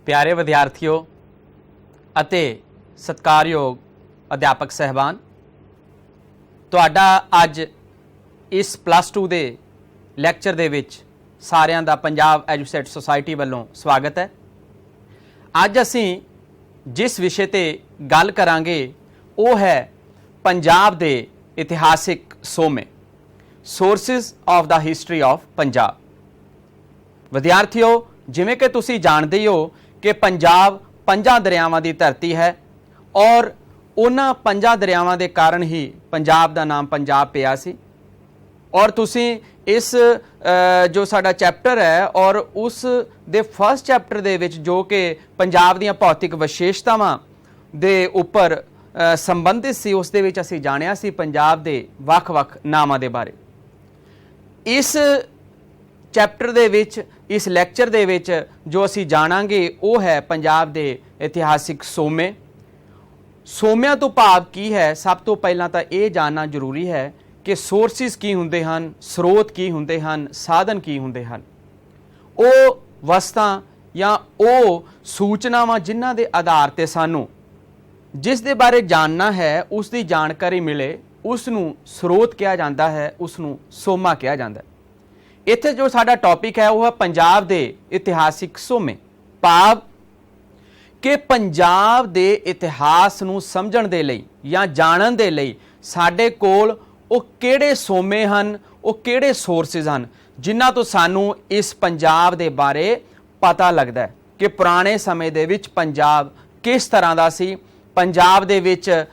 प्यारे विद्यार्थियों ਅਤੇ सत्कारयोग अध्यापक साहबान, ਤੁਹਾਡਾ ਅੱਜ इस +2 ਦੇ ਲੈਕਚਰ ਦੇ ਵਿੱਚ ਸਾਰਿਆਂ ਦਾ ਪੰਜਾਬ ਐਜੂਸੈਟ ਸੁਸਾਇਟੀ ਵੱਲੋਂ ਸਵਾਗਤ ਹੈ। ਅੱਜ ਅਸੀਂ जिस विषय ਤੇ ਗੱਲ ਕਰਾਂਗੇ ਉਹ ਹੈ ਪੰਜਾਬ ਦੇ ਇਤਿਹਾਸਿਕ ਸੋਮੇ, sources of the history of Punjab. ਵਿਦਿਆਰਥੀਓ, ਜਿਵੇਂ ਕਿ ਤੁਸੀਂ ਜਾਣਦੇ ਹੋ ਕਿ ਪੰਜਾਬ ਪੰਜਾਂ ਦਰਿਆਵਾਂ ਦੀ ਧਰਤੀ ਹੈ और ਉਹਨਾਂ ਪੰਜਾਂ ਦਰਿਆਵਾਂ ਦੇ ਕਾਰਨ ਹੀ ਪੰਜਾਬ ਦਾ ਨਾਮ ਪੰਜਾਬ ਪਿਆ ਸੀ। और ਤੁਸੀਂ ਇਸ ਜੋ ਸਾਡਾ ਚੈਪਟਰ ਹੈ और ਉਸ ਦੇ ਫਸਟ ਚੈਪਟਰ ਦੇ ਵਿੱਚ ਜੋ ਕਿ ਪੰਜਾਬ ਦੀਆਂ ਭੌਤਿਕ ਵਿਸ਼ੇਸ਼ਤਾਵਾਂ ਦੇ ਉੱਪਰ ਸੰਬੰਧਿਤ ਸੀ, ਉਸ ਦੇ ਵਿੱਚ ਅਸੀਂ ਜਾਣਿਆ ਸੀ ਪੰਜਾਬ ਦੇ ਵੱਖ-ਵੱਖ ਨਾਮਾਂ ਦੇ ਬਾਰੇ। ਇਸ ਚੈਪਟਰ ਦੇ ਵਿੱਚ, ਇਸ ਲੈਕਚਰ ਦੇ ਵਿੱਚ ਜੋ ਅਸੀਂ ਜਾਣਾਂਗੇ ਉਹ ਹੈ ਪੰਜਾਬ ਦੇ ਇਤਿਹਾਸਿਕ ਸੋਮੇ। ਸੋਮਿਆਂ ਤੋਂ ਭਾਵ ਕੀ ਹੈ? ਸਭ ਤੋਂ ਪਹਿਲਾਂ ਤਾਂ ਇਹ ਜਾਣਨਾ ਜ਼ਰੂਰੀ ਹੈ ਕਿ ਸੋਰਸਿਸ ਕੀ ਹੁੰਦੇ ਹਨ, ਸਰੋਤ ਕੀ ਹੁੰਦੇ ਹਨ, ਸਾਧਨ ਕੀ ਹੁੰਦੇ ਹਨ। ਉਹ ਵਸਤਾਂ ਜਾਂ ਉਹ ਸੂਚਨਾਵਾਂ ਜਿਨ੍ਹਾਂ ਦੇ ਆਧਾਰ ਤੇ ਸਾਨੂੰ ਜਿਸ ਦੇ ਬਾਰੇ ਜਾਣਨਾ ਹੈ ਉਸ ਦੀ ਜਾਣਕਾਰੀ ਮਿਲੇ, ਉਸ ਨੂੰ ਸਰੋਤ ਕਿਹਾ ਜਾਂਦਾ ਹੈ, ਉਸ ਨੂੰ ਸੋਮਾ ਕਿਹਾ ਜਾਂਦਾ ਹੈ। ਇੱਥੇ ਜੋ ਸਾਡਾ ਟੌਪਿਕ ਹੈ ਉਹ ਹੈ ਪੰਜਾਬ ਦੇ ਇਤਿਹਾਸਿਕ ਸੋਮੇ, ਭਾਵ ਕਿ ਪੰਜਾਬ ਦੇ ਇਤਿਹਾਸ ਨੂੰ ਸਮਝਣ ਦੇ ਲਈ ਜਾਂ ਜਾਣਨ ਦੇ ਲਈ ਸਾਡੇ ਕੋਲ ਉਹ ਕਿਹੜੇ ਸੋਮੇ ਹਨ, ਉਹ ਕਿਹੜੇ ਸੋਰਸਿਸ ਹਨ ਜਿਨ੍ਹਾਂ ਤੋਂ ਸਾਨੂੰ ਇਸ ਪੰਜਾਬ ਦੇ ਬਾਰੇ ਪਤਾ ਲੱਗਦਾ ਹੈ ਕਿ ਪੁਰਾਣੇ ਸਮੇਂ ਦੇ ਵਿੱਚ ਪੰਜਾਬ ਕਿਸ ਤਰ੍ਹਾਂ ਦਾ ਸੀ, ਪੰਜਾਬ ਦੇ ਵਿੱਚ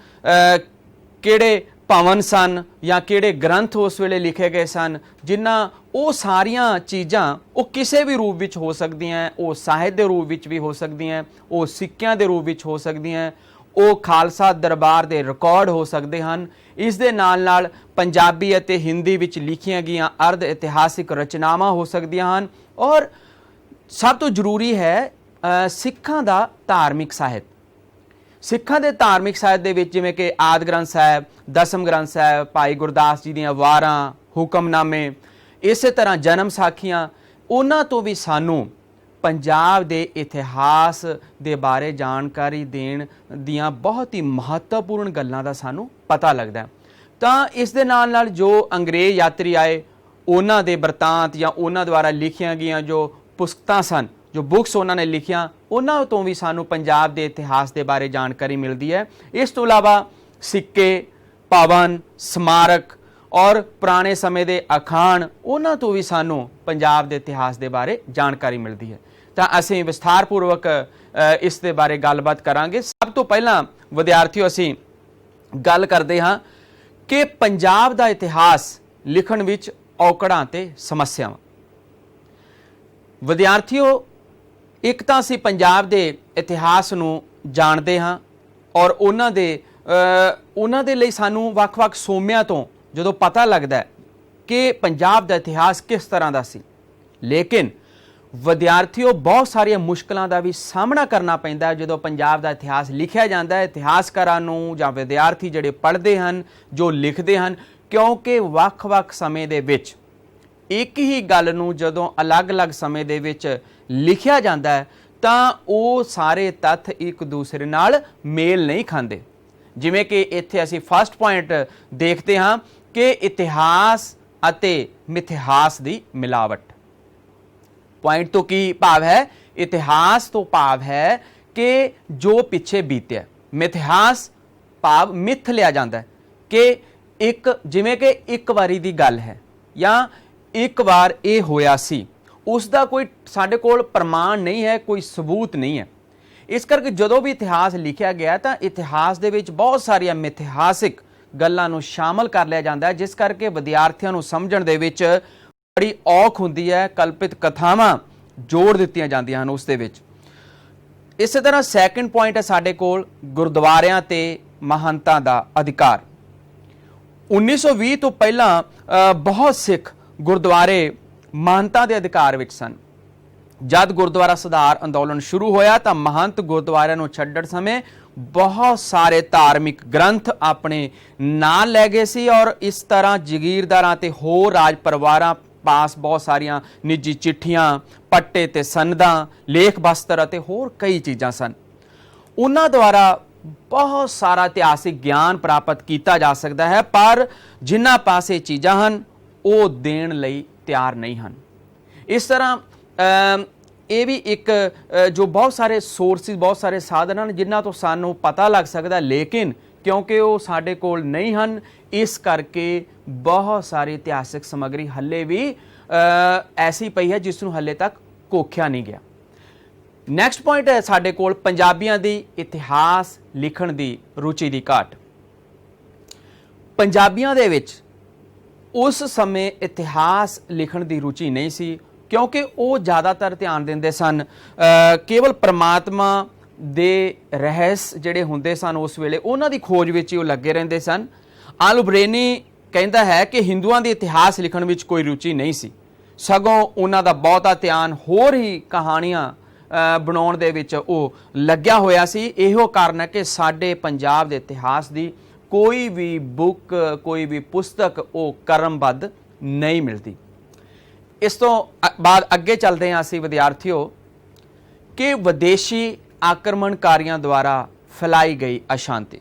ਕਿਹੜੇ ਭਵਨ ਸਨ ਜਾਂ ਕਿਹੜੇ ਗ੍ਰੰਥ ਉਸ ਵੇਲੇ ਲਿਖੇ ਗਏ ਸਨ, ਜਿਨ੍ਹਾਂ ਉਹ ਸਾਰੀਆਂ ਚੀਜ਼ਾਂ ਉਹ ਕਿਸੇ ਵੀ ਰੂਪ ਵਿੱਚ ਹੋ ਸਕਦੀਆਂ, ਉਹ ਸਾਹਿਤ ਦੇ ਰੂਪ ਵਿੱਚ ਵੀ ਹੋ ਸਕਦੀਆਂ, ਉਹ ਸਿੱਕਿਆਂ ਦੇ ਰੂਪ ਵਿੱਚ ਹੋ ਸਕਦੀਆਂ, ਉਹ ਖਾਲਸਾ ਦਰਬਾਰ ਦੇ ਰਿਕਾਰਡ ਹੋ ਸਕਦੇ ਹਨ। ਇਸ ਦੇ ਨਾਲ ਨਾਲ ਪੰਜਾਬੀ ਅਤੇ ਹਿੰਦੀ ਵਿੱਚ ਲਿਖੀਆਂ ਗਈਆਂ ਅਰਧ ਇਤਿਹਾਸਿਕ ਰਚਨਾਵਾਂ ਹੋ ਸਕਦੀਆਂ ਹਨ। ਔਰ ਸਭ ਤੋਂ ਜ਼ਰੂਰੀ ਹੈ ਸਿੱਖਾਂ ਦਾ ਧਾਰਮਿਕ ਸਾਹਿਤ। ਸਿੱਖਾਂ ਦੇ ਧਾਰਮਿਕ ਸਾਹਿਤ ਦੇ ਵਿੱਚ ਜਿਵੇਂ ਕਿ ਆਦਿ ਗ੍ਰੰਥ ਸਾਹਿਬ, ਦਸਮ ਗ੍ਰੰਥ ਸਾਹਿਬ, ਭਾਈ ਗੁਰਦਾਸ ਜੀ ਦੀਆਂ ਵਾਰਾਂ, ਹੁਕਮਨਾਮੇ, ਇਸੇ ਤਰ੍ਹਾਂ ਜਨਮ ਸਾਖੀਆਂ, ਉਹਨਾਂ ਤੋਂ ਵੀ ਸਾਨੂੰ ਪੰਜਾਬ ਦੇ ਇਤਿਹਾਸ ਦੇ ਬਾਰੇ ਜਾਣਕਾਰੀ ਦੇਣ ਦੀਆਂ ਬਹੁਤ ਹੀ ਮਹੱਤਵਪੂਰਨ ਗੱਲਾਂ ਦਾ ਸਾਨੂੰ ਪਤਾ ਲੱਗਦਾ। ਤਾਂ ਇਸ ਦੇ ਨਾਲ ਨਾਲ ਜੋ ਅੰਗਰੇਜ਼ ਯਾਤਰੀ ਆਏ ਉਹਨਾਂ ਦੇ ਬਰਤਾਂਤ ਜਾਂ ਉਹਨਾਂ ਦੁਆਰਾ ਲਿਖੀਆਂ ਗਈਆਂ ਜੋ ਪੁਸਤਕਾਂ ਸਨ, ਜੋ ਬੁੱਕਸ ਉਹਨਾਂ ਨੇ ਲਿਖੀਆਂ, ਉਹਨਾਂ ਤੋਂ ਵੀ ਸਾਨੂੰ ਪੰਜਾਬ ਦੇ ਇਤਿਹਾਸ ਦੇ ਬਾਰੇ ਜਾਣਕਾਰੀ ਮਿਲਦੀ ਹੈ। ਇਸ ਤੋਂ ਇਲਾਵਾ ਸਿੱਕੇ, ਭਵਨ, ਸਮਾਰਕ ਔਰ ਪੁਰਾਣੇ ਸਮੇਂ ਦੇ ਅਖਾਣ, ਉਹਨਾਂ ਤੋਂ ਵੀ ਸਾਨੂੰ ਪੰਜਾਬ ਦੇ ਇਤਿਹਾਸ ਦੇ ਬਾਰੇ ਜਾਣਕਾਰੀ ਮਿਲਦੀ ਹੈ। ਤਾਂ ਅਸੀਂ ਵਿਸਥਾਰਪੂਰਵਕ ਇਸ ਦੇ ਬਾਰੇ ਗੱਲਬਾਤ ਕਰਾਂਗੇ। ਸਭ ਤੋਂ ਪਹਿਲਾਂ ਵਿਦਿਆਰਥੀਓ ਅਸੀਂ ਗੱਲ ਕਰਦੇ ਹਾਂ ਕਿ ਪੰਜਾਬ ਦਾ ਇਤਿਹਾਸ ਲਿਖਣ ਵਿੱਚ ਔਕੜਾਂ ਤੇ ਸਮੱਸਿਆਵਾਂ। ਵਿਦਿਆਰਥੀਓ, ਇੱਕ ਤਾਂ ਅਸੀਂ ਪੰਜਾਬ ਦੇ ਇਤਿਹਾਸ ਨੂੰ ਜਾਣਦੇ ਹਾਂ ਔਰ ਉਹਨਾਂ ਦੇ ਲਈ ਸਾਨੂੰ ਵੱਖ-ਵੱਖ ਸੋਮਿਆਂ ਤੋਂ ਜਦੋਂ ਪਤਾ ਲੱਗਦਾ ਕਿ ਪੰਜਾਬ ਦਾ ਇਤਿਹਾਸ ਕਿਸ ਤਰ੍ਹਾਂ ਦਾ ਸੀ, ਲੇਕਿਨ ਵਿਦਿਆਰਥੀਓ ਬਹੁਤ ਸਾਰੀਆਂ ਮੁਸ਼ਕਲਾਂ ਦਾ ਵੀ ਸਾਹਮਣਾ ਕਰਨਾ ਪੈਂਦਾ ਜਦੋਂ ਪੰਜਾਬ ਦਾ ਇਤਿਹਾਸ ਲਿਖਿਆ ਜਾਂਦਾ ਹੈ। ਇਤਿਹਾਸਕਾਰਾਂ ਨੂੰ ਜਾਂ ਵਿਦਿਆਰਥੀ ਜਿਹੜੇ ਪੜ੍ਹਦੇ ਹਨ, ਜੋ ਲਿਖਦੇ ਹਨ, ਕਿਉਂਕਿ ਵੱਖ-ਵੱਖ ਸਮੇਂ ਦੇ ਵਿੱਚ ਇੱਕ ਹੀ ਗੱਲ ਨੂੰ ਜਦੋਂ ਅਲੱਗ-ਅਲੱਗ ਸਮੇਂ ਦੇ ਵਿੱਚ ਲਿਖਿਆ ਜਾਂਦਾ ਹੈ ਤਾਂ ਉਹ ਸਾਰੇ ਤੱਥ ਇੱਕ ਦੂਸਰੇ ਨਾਲ ਮੇਲ ਨਹੀਂ ਖਾਂਦੇ। ਜਿਵੇਂ ਕਿ ਇੱਥੇ ਅਸੀਂ ਫਸਟ ਪੁਆਇੰਟ ਦੇਖਦੇ ਹਾਂ ਕਿ ਇਤਿਹਾਸ ਅਤੇ ਮਿਥਿਹਾਸ ਦੀ ਮਿਲਾਵਟ। ਪੁਆਇੰਟ ਤੋਂ ਕੀ ਭਾਵ ਹੈ? ਇਤਿਹਾਸ ਤੋਂ ਭਾਵ ਹੈ ਕਿ ਜੋ ਪਿੱਛੇ ਬੀਤਿਆ। ਮਿਥਿਹਾਸ ਭਾਵ ਮਿੱਥ ਲਿਆ ਜਾਂਦਾ ਕਿ ਜਿਵੇਂ ਕਿ ਇੱਕ ਵਾਰੀ ਦੀ ਗੱਲ ਹੈ ਜਾਂ ਇੱਕ ਵਾਰ ਇਹ ਹੋਇਆ ਸੀ, ਉਸ ਦਾ ਕੋਈ ਸਾਡੇ ਕੋਲ ਪ੍ਰਮਾਣ ਨਹੀਂ ਹੈ, ਕੋਈ ਸਬੂਤ ਨਹੀਂ ਹੈ। ਇਸ ਕਰਕੇ ਜਦੋਂ ਵੀ ਇਤਿਹਾਸ ਲਿਖਿਆ ਗਿਆ ਤਾਂ ਇਤਿਹਾਸ ਦੇ ਵਿੱਚ ਬਹੁਤ ਸਾਰੀਆਂ ਮਿਥਿਹਾਸਿਕ ਗੱਲਾਂ ਨੂੰ ਸ਼ਾਮਲ ਕਰ ਲਿਆ ਜਾਂਦਾ ਹੈ, ਜਿਸ ਕਰਕੇ ਵਿਦਿਆਰਥੀਆਂ ਨੂੰ ਸਮਝਣ ਦੇ ਵਿੱਚ ਬੜੀ ਔਖ ਹੁੰਦੀ ਹੈ। ਕਲਪਿਤ ਕਥਾਵਾਂ ਜੋੜ ਦਿੱਤੀਆਂ ਜਾਂਦੀਆਂ ਹਨ ਉਸ ਦੇ ਵਿੱਚ। ਇਸੇ ਤਰ੍ਹਾਂ ਸੈਕੰਡ ਪੁਆਇੰਟ ਹੈ ਸਾਡੇ ਕੋਲ ਗੁਰਦੁਆਰਿਆਂ ਤੇ ਮਹੰਤਾਂ ਦਾ ਅਧਿਕਾਰ। 1920 ਤੋਂ ਪਹਿਲਾਂ ਬਹੁਤ ਸਿੱਖ ਗੁਰਦੁਆਰੇ ਮਹੰਤਾਂ ਦੇ ਅਧਿਕਾਰ ਵਿੱਚ ਸਨ। ਜਦ ਗੁਰਦੁਆਰਾ ਸੁਧਾਰ ਅੰਦੋਲਨ ਸ਼ੁਰੂ ਹੋਇਆ ਤਾਂ ਮਹੰਤ ਗੁਰਦੁਆਰਿਆਂ ਨੂੰ ਛੱਡਣ ਸਮੇਂ ਬਹੁਤ ਸਾਰੇ ਧਾਰਮਿਕ ਗ੍ਰੰਥ ਆਪਣੇ ਨਾਲ ਲੈ ਗਏ ਸੀ ਔਰ ਇਸ ਤਰ੍ਹਾਂ ਜਗੀਰਦਾਰਾਂ ਤੇ ਹੋਰ ਰਾਜ ਪਰਿਵਾਰਾਂ ਪਾਸ ਬਹੁਤ ਸਾਰੀਆਂ ਨਿੱਜੀ ਚਿੱਠੀਆਂ, ਪੱਟੇ ਤੇ ਸਨਦਾਂ, ਲੇਖ ਬਸਤਰ ਅਤੇ ਹੋਰ ਕਈ ਚੀਜ਼ਾਂ ਸਨ। ਉਹਨਾਂ ਦੁਆਰਾ ਬਹੁਤ ਸਾਰਾ ਇਤਿਹਾਸਿਕ ਗਿਆਨ ਪ੍ਰਾਪਤ ਕੀਤਾ ਜਾ ਸਕਦਾ ਹੈ, ਪਰ ਜਿਨ੍ਹਾਂ ਪਾਸੇ ਚੀਜ਼ਾਂ ਹਨ ਉਹ ਦੇਣ ਲਈ ਤਿਆਰ ਨਹੀਂ ਹਨ। ਇਸ ਤਰ੍ਹਾਂ ਇਹ ਵੀ ਇੱਕ ਜੋ ਬਹੁਤ ਸਾਰੇ ਸੋਰਸਿਸ, ਬਹੁਤ ਸਾਰੇ ਸਾਧਨ ਹਨ ਜਿਨ੍ਹਾਂ ਤੋਂ ਸਾਨੂੰ ਪਤਾ ਲੱਗ ਸਕਦਾ, ਲੇਕਿਨ ਕਿਉਂਕਿ ਉਹ ਸਾਡੇ ਕੋਲ ਨਹੀਂ ਹਨ, ਇਸ ਕਰਕੇ ਬਹੁਤ ਸਾਰੀ ਇਤਿਹਾਸਿਕ ਸਮੱਗਰੀ ਹੱਲੇ ਵੀ ਐਸੀ ਪਈ ਹੈ ਜਿਸ ਨੂੰ ਹੱਲੇ ਤੱਕ ਕੋਖਿਆ ਨਹੀਂ ਗਿਆ। ਨੈਕਸਟ ਪੁਆਇੰਟ ਹੈ ਸਾਡੇ ਕੋਲ ਪੰਜਾਬੀਆਂ ਦੀ ਇਤਿਹਾਸ ਲਿਖਣ ਦੀ ਰੁਚੀ ਦੀ ਘਾਟ। ਪੰਜਾਬੀਆਂ ਦੇ ਵਿੱਚ ਉਸ ਸਮੇਂ ਇਤਿਹਾਸ ਲਿਖਣ ਦੀ ਰੁਚੀ ਨਹੀਂ ਸੀ, ਕਿਉਂਕਿ ਉਹ ਜ਼ਿਆਦਾਤਰ ਧਿਆਨ ਦਿੰਦੇ ਸਨ ਕੇਵਲ ਪ੍ਰਮਾਤਮਾ ਦੇ ਰਹੱਸ ਜਿਹੜੇ ਹੁੰਦੇ ਸਨ ਉਸ ਵੇਲੇ ਉਹਨਾਂ ਦੀ ਖੋਜ ਵਿੱਚ ਹੀ ਉਹ ਲੱਗੇ ਰਹਿੰਦੇ ਸਨ। ਆਲਬਰੇਨੀ ਕਹਿੰਦਾ ਹੈ ਕਿ ਹਿੰਦੂਆਂ ਦੀ ਇਤਿਹਾਸ ਲਿਖਣ ਵਿੱਚ ਕੋਈ ਰੁਚੀ ਨਹੀਂ ਸੀ, ਸਗੋਂ ਉਹਨਾਂ ਦਾ ਬਹੁਤਾ ਧਿਆਨ ਹੋਰ ਹੀ ਕਹਾਣੀਆਂ ਬਣਾਉਣ ਦੇ ਵਿੱਚ ਉਹ ਲੱਗਿਆ ਹੋਇਆ ਸੀ। ਇਹੋ ਕਾਰਨ ਹੈ ਕਿ ਸਾਡੇ ਪੰਜਾਬ ਦੇ ਇਤਿਹਾਸ ਦੀ ਕੋਈ ਵੀ ਬੁੱਕ, ਕੋਈ ਵੀ ਪੁਸਤਕ ਉਹ ਕਰਮਬੱਧ ਨਹੀਂ ਮਿਲਦੀ। ਇਸ ਤੋਂ ਬਾਅਦ ਅੱਗੇ ਚੱਲਦੇ ਹਾਂ ਅਸੀਂ ਵਿਦਿਆਰਥੀਓ ਕਿ ਵਿਦੇਸ਼ੀ ਆਕਰਮਣਕਾਰੀਆਂ ਦੁਆਰਾ ਫੈਲਾਈ ਗਈ ਅਸ਼ਾਂਤੀ।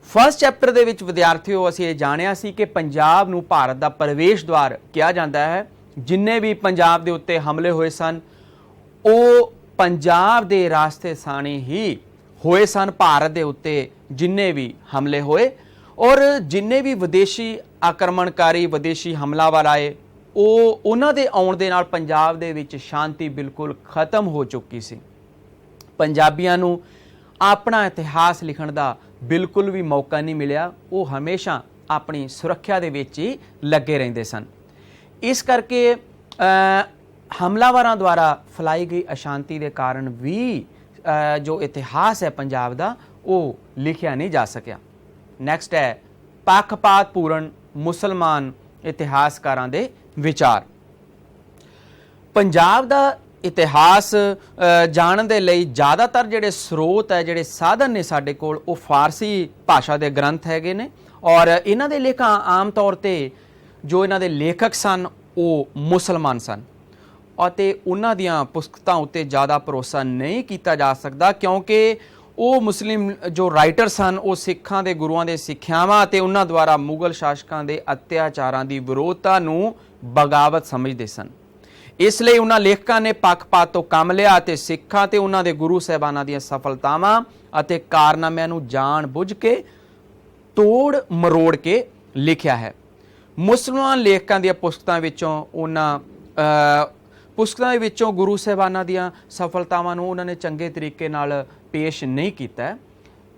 ਫਸਟ ਚੈਪਟਰ ਦੇ ਵਿੱਚ ਵਿਦਿਆਰਥੀਓ ਅਸੀਂ ਇਹ ਜਾਣਿਆ ਸੀ ਕਿ ਪੰਜਾਬ ਨੂੰ ਭਾਰਤ ਦਾ ਪ੍ਰਵੇਸ਼ ਦੁਆਰ ਕਿਹਾ ਜਾਂਦਾ ਹੈ। ਜਿੰਨੇ ਵੀ ਪੰਜਾਬ ਦੇ ਉੱਤੇ ਹਮਲੇ ਹੋਏ ਸਨ ਉਹ ਪੰਜਾਬ ਦੇ ਰਾਸਤੇ ਸਾਣੀ ਹੀ ਹੋਏ ਸਨ। ਭਾਰਤ ਦੇ ਉੱਤੇ ਜਿੰਨੇ ਵੀ ਹਮਲੇ ਹੋਏ ਔਰ ਜਿੰਨੇ ਵੀ ਵਿਦੇਸ਼ੀ ਆਕਰਮਣਕਾਰੀ, ਵਿਦੇਸ਼ੀ ਹਮਲਾਵਰ ਆਏ, ਉਹ ਉਹਨਾਂ ਦੇ ਆਉਣ ਦੇ ਨਾਲ ਪੰਜਾਬ ਦੇ ਵਿੱਚ ਸ਼ਾਂਤੀ ਬਿਲਕੁਲ ਖਤਮ ਹੋ ਚੁੱਕੀ ਸੀ। ਪੰਜਾਬੀਆਂ ਨੂੰ ਆਪਣਾ ਇਤਿਹਾਸ ਲਿਖਣ ਦਾ ਬਿਲਕੁਲ ਵੀ ਮੌਕਾ ਨਹੀਂ ਮਿਲਿਆ। ਉਹ ਹਮੇਸ਼ਾ ਆਪਣੀ ਸੁਰੱਖਿਆ ਦੇ ਵਿੱਚ ਹੀ ਲੱਗੇ ਰਹਿੰਦੇ ਸਨ। ਇਸ ਕਰਕੇ ਹਮਲਾਵਰਾਂ ਦੁਆਰਾ ਫੈਲਾਈ ਗਈ ਅਸ਼ਾਂਤੀ ਦੇ ਕਾਰਨ ਵੀ ਜੋ ਇਤਿਹਾਸ ਹੈ ਪੰਜਾਬ ਦਾ ਉਹ ਲਿਖਿਆ ਨਹੀਂ ਜਾ ਸਕਿਆ। ਨੈਕਸਟ ਹੈ ਪੱਖਪਾਤ ਪੂਰਨ ਮੁਸਲਮਾਨ ਇਤਿਹਾਸਕਾਰਾਂ ਦੇ ਵਿਚਾਰ। ਪੰਜਾਬ ਦਾ ਇਤਿਹਾਸ ਜਾਣਨ ਦੇ ਲਈ ਜ਼ਿਆਦਾਤਰ ਜਿਹੜੇ ਸਰੋਤ ਹੈ, ਜਿਹੜੇ ਸਾਧਨ ਨੇ ਸਾਡੇ ਕੋਲ, ਉਹ ਫਾਰਸੀ ਭਾਸ਼ਾ ਦੇ ਗ੍ਰੰਥ ਹੈਗੇ ਨੇ ਔਰ ਇਹਨਾਂ ਦੇ ਲੇਖਾਂ ਆਮ ਤੌਰ ਤੇ ਜੋ ਇਹਨਾਂ ਦੇ ਲੇਖਕ ਸਨ ਉਹ ਮੁਸਲਮਾਨ ਸਨ ਅਤੇ ਉਹਨਾਂ ਦੀਆਂ ਪੁਸਤਕਾਂ ਉੱਤੇ ਜ਼ਿਆਦਾ ਭਰੋਸਾ ਨਹੀਂ ਕੀਤਾ ਜਾ ਸਕਦਾ, ਕਿਉਂਕਿ ਉਹ ਮੁਸਲਿਮ ਜੋ ਰਾਈਟਰ ਸਨ ਉਹ ਸਿੱਖਾਂ ਦੇ ਗੁਰੂਆਂ ਦੇ ਸਿੱਖਿਆਵਾਂ ਅਤੇ ਉਹਨਾਂ ਦੁਆਰਾ ਮੁਗਲ ਸ਼ਾਸਕਾਂ ਦੇ ਅਤਿਆਚਾਰਾਂ ਦੀ ਵਿਰੋਧਤਾ ਨੂੰ ਬਗਾਵਤ ਸਮਝਦੇ ਸਨ। ਇਸ ਲਈ ਉਹਨਾਂ ਲੇਖਕਾਂ ਨੇ ਪੱਖਪਾਤ ਤੋਂ ਕੰਮ ਲਿਆ ਅਤੇ ਸਿੱਖਾਂ ਤੇ ਉਹਨਾਂ ਦੇ ਗੁਰੂ ਸਾਹਿਬਾਨਾਂ ਦੀਆਂ ਸਫਲਤਾਵਾਂ ਅਤੇ ਕਾਰਨਾਮਿਆਂ ਨੂੰ ਜਾਣ ਬੁੱਝ ਕੇ ਤੋੜ ਮਰੋੜ ਕੇ ਲਿਖਿਆ ਹੈ। ਮੁਸਲਮਾਨ ਲੇਖਕਾਂ ਦੀਆਂ ਪੁਸਤਕਾਂ ਵਿੱਚੋਂ ਗੁਰੂ ਸਾਹਿਬਾਨਾਂ ਦੀਆਂ ਸਫਲਤਾਵਾਂ ਨੂੰ ਉਹਨਾਂ ਨੇ ਚੰਗੇ ਤਰੀਕੇ ਨਾਲ ਪੇਸ਼ ਨਹੀਂ ਕੀਤਾ।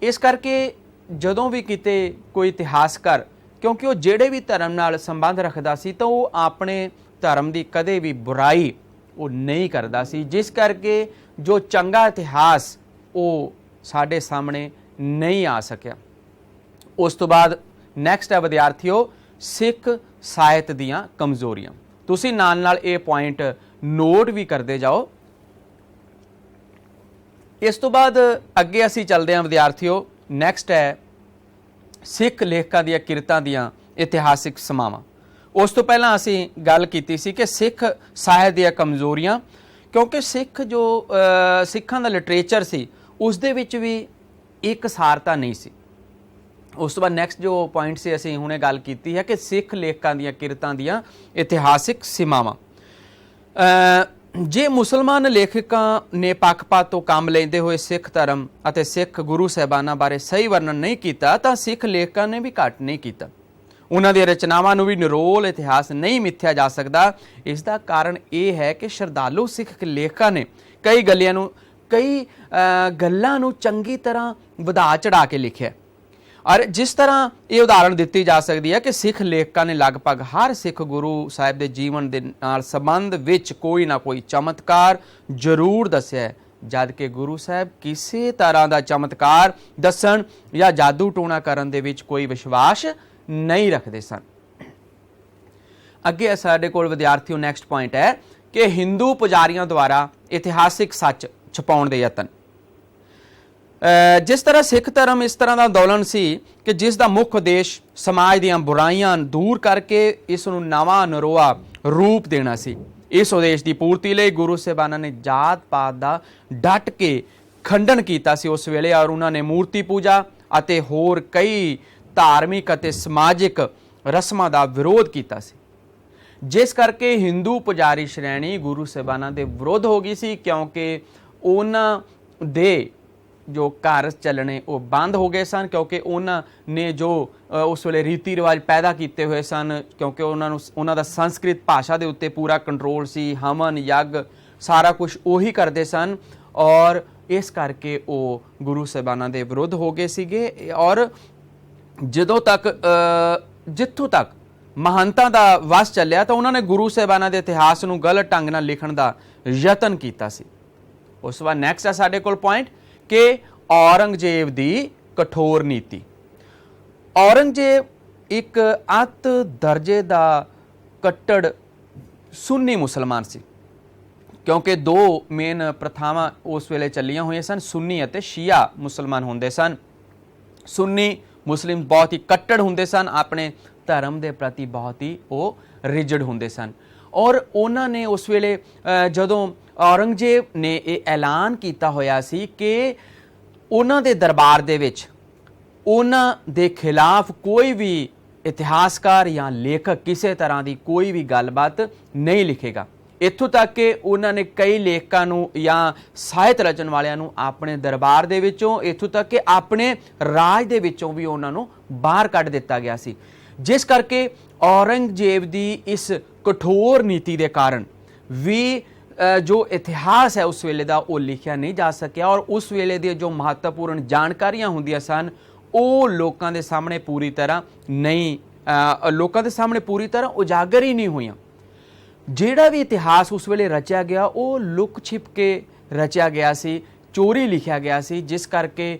ਇਸ ਕਰਕੇ ਜਦੋਂ ਵੀ ਕਿਤੇ ਕੋਈ ਇਤਿਹਾਸਕਾਰ, ਕਿਉਂਕਿ ਉਹ ਜਿਹੜੇ ਵੀ ਧਰਮ ਨਾਲ ਸੰਬੰਧ ਰੱਖਦਾ ਸੀ ਤਾਂ ਉਹ ਆਪਣੇ ਧਰਮ ਦੀ ਕਦੇ ਵੀ ਬੁਰਾਈ ਉਹ ਨਹੀਂ ਕਰਦਾ ਸੀ, ਜਿਸ ਕਰਕੇ ਜੋ ਚੰਗਾ ਇਤਿਹਾਸ ਉਹ ਸਾਡੇ ਸਾਹਮਣੇ ਨਹੀਂ ਆ ਸਕਿਆ। ਉਸ ਤੋਂ ਬਾਅਦ ਨੈਕਸਟ ਹੈ ਵਿਦਿਆਰਥੀਓ ਸਿੱਖ ਸਾਹਿਤ ਦੀਆਂ ਕਮਜ਼ੋਰੀਆਂ। ਤੁਸੀਂ ਨਾਲ ਨਾਲ ਇਹ ਪੁਆਇੰਟ ਨੋਟ ਵੀ ਕਰਦੇ ਜਾਓ। ਇਸ ਤੋਂ ਬਾਅਦ ਅੱਗੇ ਅਸੀਂ ਚੱਲਦੇ ਹਾਂ ਵਿਦਿਆਰਥੀਓ। ਨੈਕਸਟ ਹੈ ਸਿੱਖ ਲੇਖਕਾਂ ਦੀਆਂ ਕਿਰਤਾਂ ਦੀਆਂ ਇਤਿਹਾਸਿਕ ਸਮਾਵਾਂ। ਉਸ ਤੋਂ ਪਹਿਲਾਂ ਅਸੀਂ ਗੱਲ ਕੀਤੀ ਸੀ ਕਿ ਸਿੱਖ ਸਾਹਿਤ ਦੀਆਂ ਕਮਜ਼ੋਰੀਆਂ, ਕਿਉਂਕਿ ਸਿੱਖਾਂ ਦਾ ਲਿਟਰੇਚਰ ਸੀ ਉਸ ਦੇ ਵਿੱਚ ਵੀ ਇੱਕ ਸਾਰਤਾ ਨਹੀਂ ਸੀ। ਉਸ ਤੋਂ ਬਾਅਦ ਨੈਕਸਟ ਜੋ ਪੁਆਇੰਟ ਸੀ ਅਸੀਂ ਹੁਣੇ ਗੱਲ ਕੀਤੀ ਹੈ ਕਿ ਸਿੱਖ ਲੇਖਕਾਂ ਦੀਆਂ ਕਿਰਤਾਂ ਦੀਆਂ ਇਤਿਹਾਸਿਕ ਸੀਮਾਵਾਂ। ਜੇ ਮੁਸਲਮਾਨ ਲੇਖਕਾਂ ਨੇ ਪੱਖਪਾਤ ਤੋਂ ਕੰਮ ਲੈਂਦੇ ਹੋਏ ਸਿੱਖ ਧਰਮ ਅਤੇ ਸਿੱਖ ਗੁਰੂ ਸਾਹਿਬਾਨਾਂ ਬਾਰੇ ਸਹੀ ਵਰਣਨ ਨਹੀਂ ਕੀਤਾ ਤਾਂ ਸਿੱਖ ਲੇਖਕਾਂ ਨੇ ਵੀ ਘੱਟ ਨਹੀਂ ਕੀਤਾ। ਉਹਨਾਂ ਦੀਆਂ ਰਚਨਾਵਾਂ ਨੂੰ ਵੀ ਨਿਰੋਲ ਇਤਿਹਾਸ ਨਹੀਂ ਮਿਥਿਆ ਜਾ ਸਕਦਾ। ਇਸ ਦਾ ਕਾਰਨ ਇਹ ਹੈ ਕਿ ਸ਼ਰਧਾਲੂ ਸਿੱਖ ਲੇਖਕਾਂ ਨੇ ਕਈ ਗੱਲਾਂ ਨੂੰ ਚੰਗੀ ਤਰ੍ਹਾਂ ਵਧਾ ਚੜਾ ਕੇ ਲਿਖਿਆ। ਔਰ ਜਿਸ ਤਰ੍ਹਾਂ ਇਹ ਉਦਾਹਰਣ ਦਿੱਤੀ ਜਾ ਸਕਦੀ ਹੈ ਕਿ ਸਿੱਖ ਲੇਖਕਾਂ ਨੇ ਲਗਭਗ ਹਰ ਸਿੱਖ ਗੁਰੂ ਸਾਹਿਬ ਦੇ ਜੀਵਨ ਦੇ ਨਾਲ ਸੰਬੰਧ ਵਿੱਚ ਕੋਈ ਨਾ ਕੋਈ ਚਮਤਕਾਰ ਜ਼ਰੂਰ ਦੱਸਿਆ, ਜਦ ਕਿ ਗੁਰੂ ਸਾਹਿਬ ਕਿਸੇ ਤਰ੍ਹਾਂ ਦਾ ਚਮਤਕਾਰ ਦੱਸਣ ਜਾਂ ਜਾਦੂ ਟੂਣਾ ਕਰਨ ਦੇ ਵਿੱਚ ਕੋਈ ਵਿਸ਼ਵਾਸ ਨਹੀਂ ਰੱਖਦੇ ਸਨ। ਅੱਗੇ ਸਾਡੇ ਕੋਲ ਵਿਦਿਆਰਥੀਓ ਨੈਕਸਟ ਪੁਆਇੰਟ ਹੈ ਕਿ ਹਿੰਦੂ ਪੁਜਾਰੀਆਂ ਦੁਆਰਾ ਇਤਿਹਾਸਿਕ ਸੱਚ ਛੁਪਾਉਣ ਦੇ ਯਤਨ। ਜਿਸ ਤਰ੍ਹਾਂ ਸਿੱਖ ਧਰਮ ਇਸ ਤਰ੍ਹਾਂ ਦਾ ਅੰਦੋਲਨ ਸੀ ਕਿ ਜਿਸ ਦਾ ਮੁੱਖ ਉਦੇਸ਼ ਸਮਾਜ ਦੀਆਂ ਬੁਰਾਈਆਂ ਦੂਰ ਕਰਕੇ ਇਸ ਨੂੰ ਨਵਾਂ ਨਰੋਆ ਰੂਪ ਦੇਣਾ ਸੀ। ਇਸ ਉਦੇਸ਼ ਦੀ ਪੂਰਤੀ ਲਈ ਗੁਰੂ ਸਾਹਿਬਾਨਾਂ ਨੇ ਜਾਤ ਪਾਤ ਦਾ ਡਟ ਕੇ ਖੰਡਨ ਕੀਤਾ ਸੀ ਉਸ ਵੇਲੇ, ਔਰ ਉਹਨਾਂ ਨੇ ਮੂਰਤੀ ਪੂਜਾ ਅਤੇ ਹੋਰ ਕਈ ਧਾਰਮਿਕ ਅਤੇ ਸਮਾਜਿਕ ਰਸਮਾਂ ਦਾ ਵਿਰੋਧ ਕੀਤਾ ਸੀ, ਜਿਸ ਕਰਕੇ ਹਿੰਦੂ ਪੁਜਾਰੀ ਸ਼੍ਰੇਣੀ ਗੁਰੂ ਸਾਹਿਬਾਨਾਂ ਦੇ ਵਿਰੁੱਧ ਹੋ ਗਈ ਸੀ, ਕਿਉਂਕਿ ਉਹਨਾਂ ਦੇ ਜੋ ਘਰ ਚੱਲਣੇ ਉਹ ਬੰਦ ਹੋ ਗਏ ਸਨ, ਕਿਉਂਕਿ ਉਹਨਾਂ ਨੇ ਜੋ ਉਸ ਵੇਲੇ ਰੀਤੀ ਰਿਵਾਜ ਪੈਦਾ ਕੀਤੇ ਹੋਏ ਸਨ, ਕਿਉਂਕਿ ਉਹਨਾਂ ਦਾ ਸੰਸਕ੍ਰਿਤ ਭਾਸ਼ਾ ਦੇ ਉੱਤੇ ਪੂਰਾ ਕੰਟਰੋਲ ਸੀ, ਹਵਨ ਯੱਗ ਸਾਰਾ ਕੁਝ ਉਹੀ ਕਰਦੇ ਸਨ, ਔਰ ਇਸ ਕਰਕੇ ਉਹ ਗੁਰੂ ਸਾਹਿਬਾਨਾਂ ਦੇ ਵਿਰੁੱਧ ਹੋ ਗਏ ਸੀਗੇ। ਔਰ ਜਦੋਂ ਤੱਕ ਜਿੱਥੋਂ ਤੱਕ ਮਹੰਤਾਂ ਦਾ ਵਸ ਚੱਲਿਆ ਤਾਂ ਉਹਨਾਂ ਨੇ ਗੁਰੂ ਸਾਹਿਬਾਨਾਂ ਦੇ ਇਤਿਹਾਸ ਨੂੰ ਗਲਤ ਢੰਗ ਨਾਲ ਲਿਖਣ ਦਾ ਯਤਨ ਕੀਤਾ ਸੀ। ਉਸ ਤੋਂ ਬਾਅਦ ਨੈਕਸਟ ਹੈ ਸਾਡੇ ਕੋਲ ਪੁਆਇੰਟ ਕਿ ਔਰੰਗਜ਼ੇਬ ਦੀ ਕਠੋਰ ਨੀਤੀ। ਔਰੰਗਜ਼ੇਬ ਇੱਕ ਅੱਤ ਦਰਜੇ ਦਾ ਕੱਟੜ ਸੁੰਨੀ ਮੁਸਲਮਾਨ ਸੀ, ਕਿਉਂਕਿ ਦੋ ਮੇਨ ਪ੍ਰਥਾਵਾਂ ਉਸ ਵੇਲੇ ਚੱਲੀਆਂ ਹੋਈਆਂ ਸਨ, ਸੁੰਨੀ ਅਤੇ ਸ਼ੀਆ ਮੁਸਲਮਾਨ ਹੁੰਦੇ ਸਨ। ਸੁੰਨੀ ਮੁਸਲਿਮ ਬਹੁਤ ਹੀ ਕੱਟੜ ਹੁੰਦੇ ਸਨ, ਆਪਣੇ ਧਰਮ ਦੇ ਪ੍ਰਤੀ ਬਹੁਤ ਹੀ ਉਹ ਰਿਜਿਡ ਹੁੰਦੇ ਸਨ, ਔਰ ਉਹਨਾਂ ਨੇ ਉਸ ਵੇਲੇ ਜਦੋਂ ਔਰੰਗਜ਼ੇਬ ਨੇ ਇਹ ਐਲਾਨ ਕੀਤਾ ਹੋਇਆ ਸੀ ਕਿ ਉਹਨਾਂ ਦੇ ਦਰਬਾਰ ਦੇ ਵਿੱਚ ਉਹਨਾਂ ਦੇ ਖਿਲਾਫ ਕੋਈ ਵੀ ਇਤਿਹਾਸਕਾਰ ਜਾਂ ਲੇਖਕ ਕਿਸੇ ਤਰ੍ਹਾਂ ਦੀ ਕੋਈ ਵੀ ਗੱਲਬਾਤ ਨਹੀਂ ਲਿਖੇਗਾ। ਇੱਥੋਂ ਤੱਕ ਕਿ ਉਹਨਾਂ ਨੇ ਕਈ ਲੇਖਕਾਂ ਨੂੰ ਜਾਂ ਸਾਹਿਤ ਰਚਨ ਵਾਲਿਆਂ ਨੂੰ ਆਪਣੇ ਦਰਬਾਰ ਦੇ ਵਿੱਚੋਂ, ਇੱਥੋਂ ਤੱਕ ਕਿ ਆਪਣੇ ਰਾਜ ਦੇ ਵਿੱਚੋਂ ਵੀ ਉਹਨਾਂ ਨੂੰ ਬਾਹਰ ਕੱਢ ਦਿੱਤਾ ਗਿਆ ਸੀ, ਜਿਸ ਕਰਕੇ ਔਰੰਗਜ਼ੇਬ ਦੀ ਇਸ ਕਠੋਰ ਨੀਤੀ ਦੇ ਕਾਰਨ ਵੀ ਜੋ ਇਤਿਹਾਸ ਹੈ ਉਸ ਵੇਲੇ ਦਾ ਉਹ ਲਿਖਿਆ ਨਹੀਂ ਜਾ ਸਕਿਆ, ਔਰ ਉਸ ਵੇਲੇ ਦੀਆਂ ਜੋ ਮਹੱਤਵਪੂਰਨ ਜਾਣਕਾਰੀਆਂ ਹੁੰਦੀਆਂ ਸਨ ਉਹ ਲੋਕਾਂ ਦੇ ਸਾਹਮਣੇ ਪੂਰੀ ਤਰ੍ਹਾਂ ਉਜਾਗਰ ਹੀ ਨਹੀਂ ਹੋਈਆਂ। ਜਿਹੜਾ ਵੀ ਇਤਿਹਾਸ ਉਸ ਵੇਲੇ ਰਚਿਆ ਗਿਆ ਉਹ ਲੁਕ ਛਿਪ ਕੇ ਰਚਿਆ ਗਿਆ ਸੀ, ਚੋਰੀ ਲਿਖਿਆ ਗਿਆ ਸੀ, ਜਿਸ ਕਰਕੇ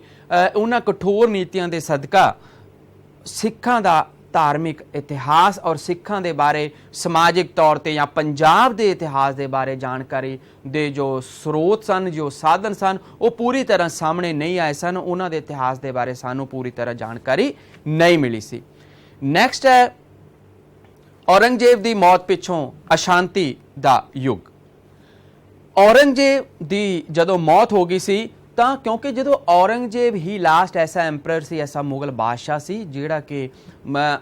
ਉਹਨਾਂ ਕਠੋਰ ਨੀਤੀਆਂ ਦੇ ਸਦਕਾ ਸਿੱਖਾਂ ਦਾ ਧਾਰਮਿਕ ਇਤਿਹਾਸ ਔਰ ਸਿੱਖਾਂ ਦੇ ਬਾਰੇ ਸਮਾਜਿਕ ਤੌਰ ਤੇ ਜਾਂ ਪੰਜਾਬ ਦੇ ਇਤਿਹਾਸ ਦੇ ਬਾਰੇ ਜਾਣਕਾਰੀ ਦੇ ਜੋ ਸਰੋਤ ਸਨ, ਜੋ ਸਾਧਨ ਸਨ, ਉਹ ਪੂਰੀ ਤਰ੍ਹਾਂ ਸਾਹਮਣੇ ਨਹੀਂ ਆਏ ਸਨ। ਉਹਨਾਂ ਦੇ ਇਤਿਹਾਸ ਦੇ ਬਾਰੇ ਸਾਨੂੰ ਪੂਰੀ ਤਰ੍ਹਾਂ ਜਾਣਕਾਰੀ ਨਹੀਂ ਮਿਲੀ ਸੀ। ਨੈਕਸਟ ਹੈ ਔਰੰਗਜ਼ੇਬ ਦੀ ਮੌਤ ਪਿੱਛੋਂ ਅਸ਼ਾਂਤੀ ਦਾ ਯੁੱਗ। ਔਰੰਗਜ਼ੇਬ ਦੀ ਜਦੋਂ ਮੌਤ ਹੋ ਗਈ ਸੀ ਤਾਂ ਕਿਉਂਕਿ ਜਦੋਂ ਔਰੰਗਜ਼ੇਬ ਹੀ ਲਾਸਟ ਐਸਾ ਐਂਪਰਰ ਸੀ, ਐਸਾ ਮੁਗਲ ਬਾਦਸ਼ਾਹ ਸੀ ਜਿਹੜਾ ਕਿ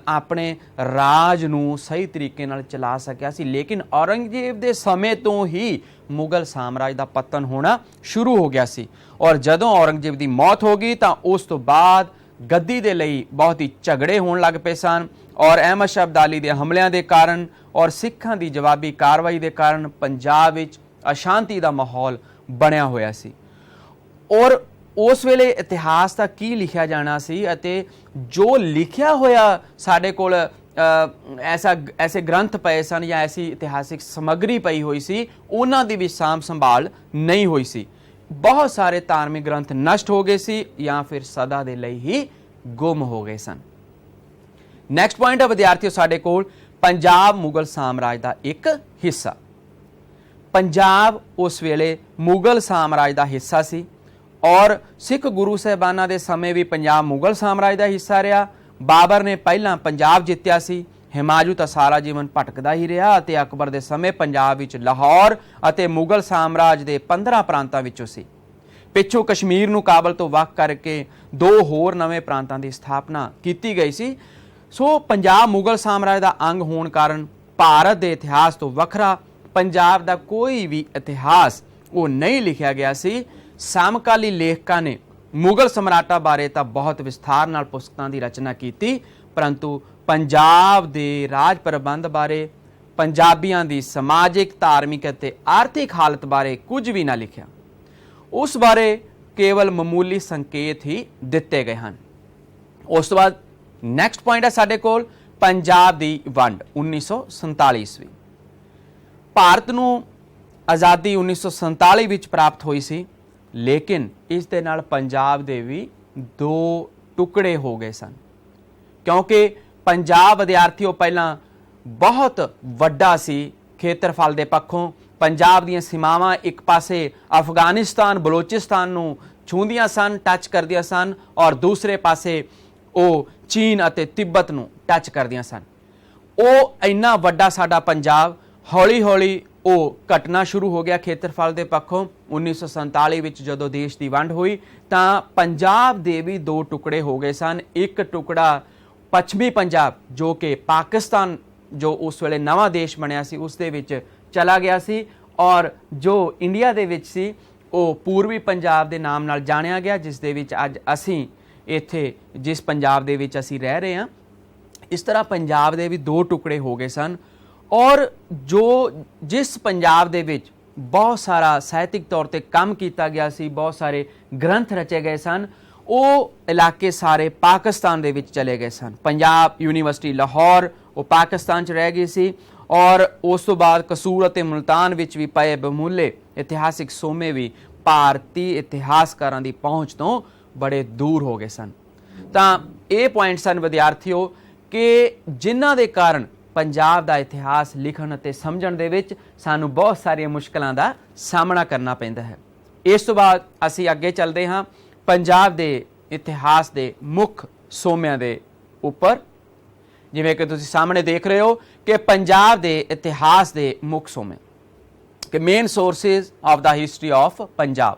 ਆਪਣੇ ਰਾਜ ਨੂੰ ਸਹੀ ਤਰੀਕੇ ਨਾਲ ਚਲਾ ਸਕਿਆ ਸੀ, ਲੇਕਿਨ ਔਰੰਗਜ਼ੇਬ ਦੇ ਸਮੇਂ ਤੋਂ ਹੀ ਮੁਗਲ ਸਾਮਰਾਜ ਦਾ ਪਤਨ ਹੋਣਾ ਸ਼ੁਰੂ ਹੋ ਗਿਆ ਸੀ, ਔਰ ਜਦੋਂ ਔਰੰਗਜ਼ੇਬ ਦੀ ਮੌਤ ਹੋ ਗਈ ਤਾਂ ਉਸ ਤੋਂ ਬਾਅਦ ਗੱਦੀ ਦੇ ਲਈ ਬਹੁਤ ਹੀ ਝਗੜੇ ਹੋਣ ਲੱਗ ਪਏ ਸਨ, ਔਰ ਅਹਿਮਦ ਸ਼ਾਹ ਅਬਦਾਲੀ ਦੇ ਹਮਲਿਆਂ ਦੇ ਕਾਰਨ ਔਰ ਸਿੱਖਾਂ ਦੀ ਜਵਾਬੀ ਕਾਰਵਾਈ ਦੇ ਕਾਰਨ ਪੰਜਾਬ ਵਿੱਚ ਅਸ਼ਾਂਤੀ ਦਾ ਮਾਹੌਲ ਬਣਿਆ ਹੋਇਆ ਸੀ। ਔਰ ਉਸ ਵੇਲੇ ਇਤਿਹਾਸ ਦਾ ਕੀ ਲਿਖਿਆ ਜਾਣਾ ਸੀ ਅਤੇ ਜੋ ਲਿਖਿਆ ਹੋਇਆ ਸਾਡੇ ਕੋਲ ਐਸੇ ਗ੍ਰੰਥ ਪਏ ਸਨ ਜਾਂ ਐਸੀ ਇਤਿਹਾਸਿਕ ਸਮੱਗਰੀ ਪਈ ਹੋਈ ਸੀ, ਉਹਨਾਂ ਦੀ ਵੀ ਸਾਂਭ ਸੰਭਾਲ ਨਹੀਂ ਹੋਈ ਸੀ। ਬਹੁਤ ਸਾਰੇ ਧਾਰਮਿਕ ਗ੍ਰੰਥ ਨਸ਼ਟ ਹੋ ਗਏ ਸੀ ਜਾਂ ਫਿਰ ਸਦਾ ਦੇ ਲਈ ਹੀ ਗੁੰਮ ਹੋ ਗਏ ਸਨ। ਨੈਕਸਟ ਪੁਆਇੰਟ ਹੈ ਵਿਦਿਆਰਥੀਓ ਸਾਡੇ ਕੋਲ ਪੰਜਾਬ ਮੁਗਲ ਸਾਮਰਾਜ ਦਾ ਇੱਕ ਹਿੱਸਾ। ਪੰਜਾਬ ਉਸ ਵੇਲੇ ਮੁਗਲ ਸਾਮਰਾਜ ਦਾ ਹਿੱਸਾ ਸੀ, ਔਰ ਸਿੱਖ ਗੁਰੂ ਸਾਹਿਬਾਨਾਂ ਦੇ ਸਮੇਂ ਵੀ ਪੰਜਾਬ ਮੁਗਲ ਸਾਮਰਾਜ ਦਾ ਹਿੱਸਾ ਰਿਹਾ। ਬਾਬਰ ਨੇ ਪਹਿਲਾਂ ਪੰਜਾਬ ਜਿੱਤਿਆ ਸੀ, ਹਿਮਾਯੂ ਤਾਂ ਸਾਰਾ ਜੀਵਨ ਭਟਕਦਾ ਹੀ ਰਿਹਾ ਅਤੇ ਅਕਬਰ ਦੇ ਸਮੇਂ ਪੰਜਾਬ ਵਿੱਚ ਲਾਹੌਰ ਅਤੇ ਮੁਗਲ ਸਾਮਰਾਜ ਦੇ 15 ਪ੍ਰਾਂਤਾਂ ਵਿੱਚੋਂ ਸੀ। ਪਿੱਛੋਂ ਕਸ਼ਮੀਰ ਨੂੰ ਕਾਬਲ ਤੋਂ ਵੱਖ ਕਰਕੇ 2 ਹੋਰ ਨਵੇਂ ਪ੍ਰਾਂਤਾਂ ਦੀ ਸਥਾਪਨਾ ਕੀਤੀ ਗਈ ਸੀ। ਸੋ ਪੰਜਾਬ ਮੁਗਲ ਸਾਮਰਾਜ ਦਾ ਅੰਗ ਹੋਣ ਕਾਰਨ ਭਾਰਤ ਦੇ ਇਤਿਹਾਸ ਤੋਂ ਵੱਖਰਾ ਪੰਜਾਬ ਦਾ ਕੋਈ ਵੀ ਇਤਿਹਾਸ ਉਹ ਨਹੀਂ ਲਿਖਿਆ ਗਿਆ ਸੀ। ਸਮਕਾਲੀ ਲੇਖਕਾਂ ਨੇ ਮੁਗਲ ਸਮਰਾਟਾਂ ਬਾਰੇ ਤਾਂ ਬਹੁਤ ਵਿਸਥਾਰ ਨਾਲ ਪੁਸਤਕਾਂ ਦੀ ਰਚਨਾ ਕੀਤੀ, ਪਰੰਤੂ ਪੰਜਾਬ ਦੇ ਰਾਜ ਪ੍ਰਬੰਧ ਬਾਰੇ, ਪੰਜਾਬੀਆਂ ਦੀ ਸਮਾਜਿਕ, ਧਾਰਮਿਕ ਅਤੇ ਆਰਥਿਕ ਹਾਲਤ ਬਾਰੇ ਕੁਝ ਵੀ ਨਾ ਲਿਖਿਆ। ਉਸ ਬਾਰੇ ਕੇਵਲ ਮਾਮੂਲੀ ਸੰਕੇਤ ਹੀ ਦਿੱਤੇ ਗਏ ਹਨ। ਉਸ ਤੋਂ ਬਾਅਦ ਨੈਕਸਟ ਪੁਆਇੰਟ ਹੈ ਸਾਡੇ ਕੋਲ ਪੰਜਾਬ ਦੀ ਵੰਡ 1947 ਈਸਵੀ। ਭਾਰਤ ਨੂੰ ਆਜ਼ਾਦੀ 1947 ਵਿੱਚ ਪ੍ਰਾਪਤ ਹੋਈ ਸੀ, ਲੇਕਿਨ ਇਸ ਦੇ ਨਾਲ ਪੰਜਾਬ ਦੇ ਵੀ 2 ਟੁਕੜੇ ਹੋ ਗਏ ਸਨ, ਕਿਉਂਕਿ ਪੰਜਾਬ ਵਿਦਿਆਰਥੀਓ ਪਹਿਲਾਂ ਬਹੁਤ ਵੱਡਾ ਸੀ ਖੇਤਰਫਲ ਦੇ ਪੱਖੋਂ। ਪੰਜਾਬ ਦੀਆਂ ਸੀਮਾਵਾਂ ਇੱਕ ਪਾਸੇ ਅਫਗਾਨਿਸਤਾਨ, ਬਲੋਚਿਸਤਾਨ ਨੂੰ ਛੂੰਹਦੀਆਂ ਸਨ, ਟੱਚ ਕਰਦੀਆਂ ਸਨ, ਔਰ ਦੂਸਰੇ ਪਾਸੇ ਉਹ ਚੀਨ ਅਤੇ ਤਿੱਬਤ ਨੂੰ ਟੱਚ ਕਰਦੀਆਂ ਸਨ। ਉਹ ਇੰਨਾ ਵੱਡਾ ਸਾਡਾ ਪੰਜਾਬ ਹੌਲੀ ਹੌਲੀ ਉਹ ਘਟਨਾ ਸ਼ੁਰੂ ਹੋ ਗਿਆ ਖੇਤਰਫਲ ਦੇ ਪੱਖੋਂ। 1947 ਵਿੱਚ ਜਦੋਂ ਦੇਸ਼ ਦੀ ਵੰਡ ਹੋਈ ਤਾਂ ਪੰਜਾਬ ਦੇ ਵੀ ਦੋ ਟੁਕੜੇ ਹੋ ਗਏ ਸਨ। ਇੱਕ ਟੁਕੜਾ ਪੱਛਮੀ ਪੰਜਾਬ ਜੋ ਕਿ ਪਾਕਿਸਤਾਨ ਜੋ ਉਸ ਵੇਲੇ ਨਵਾਂ ਦੇਸ਼ ਬਣਿਆ ਸੀ ਉਸ ਦੇ ਵਿੱਚ ਚਲਾ ਗਿਆ ਸੀ, ਔਰ ਜੋ ਇੰਡੀਆ ਦੇ ਵਿੱਚ ਸੀ ਉਹ ਪੂਰਬੀ ਪੰਜਾਬ ਦੇ ਨਾਮ ਨਾਲ ਜਾਣਿਆ ਗਿਆ, ਜਿਸ ਦੇ ਵਿੱਚ ਅੱਜ ਅਸੀਂ ਇੱਥੇ ਜਿਸ ਪੰਜਾਬ ਦੇ ਵਿੱਚ ਅਸੀਂ ਰਹਿ ਰਹੇ ਹਾਂ। ਇਸ ਤਰ੍ਹਾਂ ਪੰਜਾਬ ਦੇ ਵੀ ਦੋ ਟੁਕੜੇ ਹੋ ਗਏ ਸਨ, ਔਰ ਜਿਸ ਪੰਜਾਬ ਦੇ ਵਿੱਚ ਬਹੁਤ ਸਾਰਾ ਸਾਹਿਤਿਕ ਤੌਰ ਤੇ ਕੰਮ ਕੀਤਾ ਗਿਆ ਸੀ, ਬਹੁਤ ਸਾਰੇ ਗ੍ਰੰਥ ਰਚੇ ਗਏ ਸਨ, ਉਹ ਇਲਾਕੇ ਸਾਰੇ ਪਾਕਿਸਤਾਨ ਦੇ ਵਿੱਚ ਚਲੇ ਗਏ ਸਨ। ਪੰਜਾਬ ਯੂਨੀਵਰਸਿਟੀ ਲਾਹੌਰ ਉਹ ਪਾਕਿਸਤਾਨ 'ਚ ਰਹਿ ਗਈ ਸੀ, ਔਰ ਉਸ ਤੋਂ ਬਾਅਦ ਕਸੂਰ ਅਤੇ ਮੁਲਤਾਨ ਵਿੱਚ ਵੀ ਪਏ ਬਹੁਮੁੱਲੇ ਇਤਿਹਾਸਿਕ ਸੋਮੇ ਵੀ ਭਾਰਤੀ ਇਤਿਹਾਸਕਾਰਾਂ ਦੀ ਪਹੁੰਚ ਤੋਂ ਬੜੇ ਦੂਰ ਹੋ ਗਏ ਸਨ। ਤਾਂ ਇਹ ਪੁਆਇੰਟ ਸਨ ਵਿਦਿਆਰਥੀਓ ਕਿ ਜਿਨ੍ਹਾਂ ਦੇ ਕਾਰਨ ਪੰਜਾਬ ਦਾ ਇਤਿਹਾਸ ਲਿਖਣ ਅਤੇ ਸਮਝਣ ਦੇ ਵਿੱਚ ਸਾਨੂੰ ਬਹੁਤ ਸਾਰੀਆਂ ਮੁਸ਼ਕਲਾਂ ਦਾ ਸਾਹਮਣਾ ਕਰਨਾ ਪੈਂਦਾ ਹੈ। ਇਸ ਤੋਂ ਬਾਅਦ ਅਸੀਂ ਅੱਗੇ ਚੱਲਦੇ ਹਾਂ ਪੰਜਾਬ ਦੇ ਇਤਿਹਾਸ ਦੇ ਮੁੱਖ ਸੋਮਿਆਂ ਦੇ ਉੱਪਰ। ਜਿਵੇਂ ਕਿ ਤੁਸੀਂ ਸਾਹਮਣੇ ਦੇਖ ਰਹੇ ਹੋ ਕਿ ਪੰਜਾਬ ਦੇ ਇਤਿਹਾਸ ਦੇ ਮੁੱਖ ਸੋਮੇ ਕਿ main sources of the history of Punjab.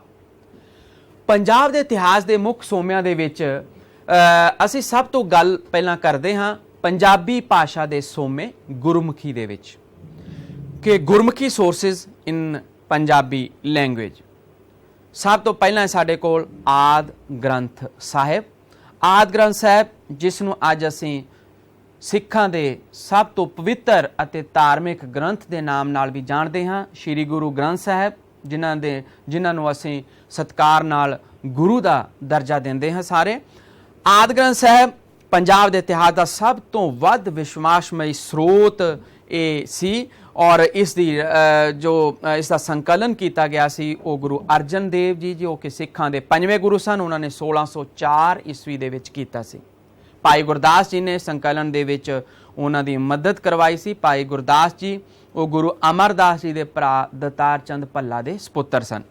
Punjab ਦੇ ਇਤਿਹਾਸ ਦੇ ਮੁੱਖ ਸੋਮਿਆਂ ਦੇ ਵਿੱਚ ਅਸੀਂ ਸਭ ਤੋਂ ਗੱਲ ਪਹਿਲਾਂ ਕਰਦੇ ਹਾਂ ਪੰਜਾਬੀ ਭਾਸ਼ਾ ਦੇ ਸੋਮੇ ਗੁਰਮੁਖੀ ਦੇ ਵਿੱਚ, ਕਿ ਗੁਰਮੁਖੀ ਸੋਰਸਿਸ ਇਨ ਪੰਜਾਬੀ ਲੈਂਗੁਏਜ। ਸਭ ਤੋਂ ਪਹਿਲਾਂ ਸਾਡੇ ਕੋਲ ਆਦਿ ਗ੍ਰੰਥ ਸਾਹਿਬ। ਆਦਿ ਗ੍ਰੰਥ ਸਾਹਿਬ ਜਿਸ ਨੂੰ ਅੱਜ ਅਸੀਂ ਸਿੱਖਾਂ ਦੇ ਸਭ ਤੋਂ ਪਵਿੱਤਰ ਅਤੇ ਧਾਰਮਿਕ ਗ੍ਰੰਥ ਦੇ ਨਾਮ ਨਾਲ ਵੀ ਜਾਣਦੇ ਹਾਂ। ਸ਼੍ਰੀ ਗੁਰੂ ਗ੍ਰੰਥ ਸਾਹਿਬ ਜਿਨ੍ਹਾਂ ਨੂੰ ਅਸੀਂ ਸਤਿਕਾਰ ਨਾਲ ਗੁਰੂ ਦਾ ਦਰਜਾ ਦਿੰਦੇ ਹਾਂ ਸਾਰੇ। ਆਦਿ ਗ੍ਰੰਥ ਸਾਹਿਬ ਪੰਜਾਬ ਦੇ ਇਤਿਹਾਸ ਦਾ ਸਭ ਤੋਂ ਵੱਧ ਵਿਸ਼ਵਾਸਮਈ ਸਰੋਤ ਇਹ ਸੀ, ਔਰ ਇਸ ਦਾ ਸੰਕਲਨ ਕੀਤਾ ਗਿਆ ਸੀ ਉਹ ਗੁਰੂ ਅਰਜਨ ਦੇਵ ਜੀ ਜੋ ਕਿ ਸਿੱਖਾਂ ਦੇ 5ਵੇਂ ਗੁਰੂ ਸਨ। ਉਹਨਾਂ ਨੇ 1604 ਈਸਵੀ ਦੇ ਵਿੱਚ ਕੀਤਾ ਸੀ। ਭਾਈ ਗੁਰਦਾਸ ਜੀ ਨੇ ਸੰਕਲਨ ਦੇ ਵਿੱਚ ਉਹਨਾਂ ਦੀ ਮਦਦ ਕਰਵਾਈ ਸੀ। ਭਾਈ ਗੁਰਦਾਸ ਜੀ ਉਹ ਗੁਰੂ ਅਮਰਦਾਸ ਜੀ ਦੇ ਭਰਾ ਦਤਾਰ ਚੰਦ ਭੱਲਾ ਦੇ ਸਪੁੱਤਰ ਸਨ।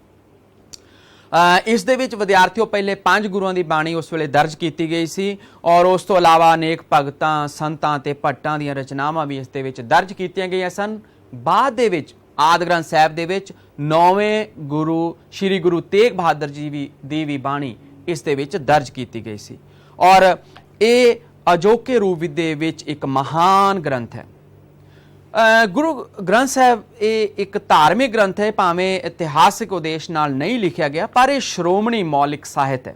ਇਸ ਦੇ ਵਿੱਚ ਵਿਦਿਆਰਥੀਓ ਪਹਿਲੇ 5 ਗੁਰੂਆਂ ਦੀ ਬਾਣੀ ਉਸ ਵੇਲੇ ਦਰਜ ਕੀਤੀ ਗਈ ਸੀ, ਔਰ ਉਸ ਤੋਂ ਇਲਾਵਾ ਅਨੇਕ ਭਗਤਾਂ, ਸੰਤਾਂ ਤੇ ਭੱਟਾਂ ਦੀਆਂ ਰਚਨਾਵਾਂ ਵੀ ਇਸ ਦੇ ਵਿੱਚ ਦਰਜ ਕੀਤੀਆਂ ਗਈਆਂ ਸਨ। ਬਾਅਦ ਦੇ ਵਿੱਚ ਆਦਿ ਗ੍ਰੰਥ ਸਾਹਿਬ ਦੇ ਵਿੱਚ 9ਵੇਂ ਗੁਰੂ ਸ਼੍ਰੀ ਗੁਰੂ ਤੇਗ ਬਹਾਦਰ ਜੀ ਦੀ ਵੀ ਬਾਣੀ ਇਸ ਦੇ ਵਿੱਚ ਦਰਜ ਕੀਤੀ ਗਈ ਸੀ, ਔਰ ਇਹ ਅਜੋਕੇ ਰੂਪ ਦੇ ਵਿੱਚ ਇੱਕ ਮਹਾਨ ਗ੍ਰੰਥ ਹੈ। ਗੁਰੂ ਗ੍ਰੰਥ ਸਾਹਿਬ ਇਹ ਇੱਕ ਧਾਰਮਿਕ ਗ੍ਰੰਥ ਹੈ, ਭਾਵੇਂ ਇਤਿਹਾਸਿਕ ਉਦੇਸ਼ ਨਾਲ ਨਹੀਂ ਲਿਖਿਆ ਗਿਆ, ਪਰ ਇਹ ਸ਼੍ਰੋਮਣੀ ਮੌਲਿਕ ਸਾਹਿਤ ਹੈ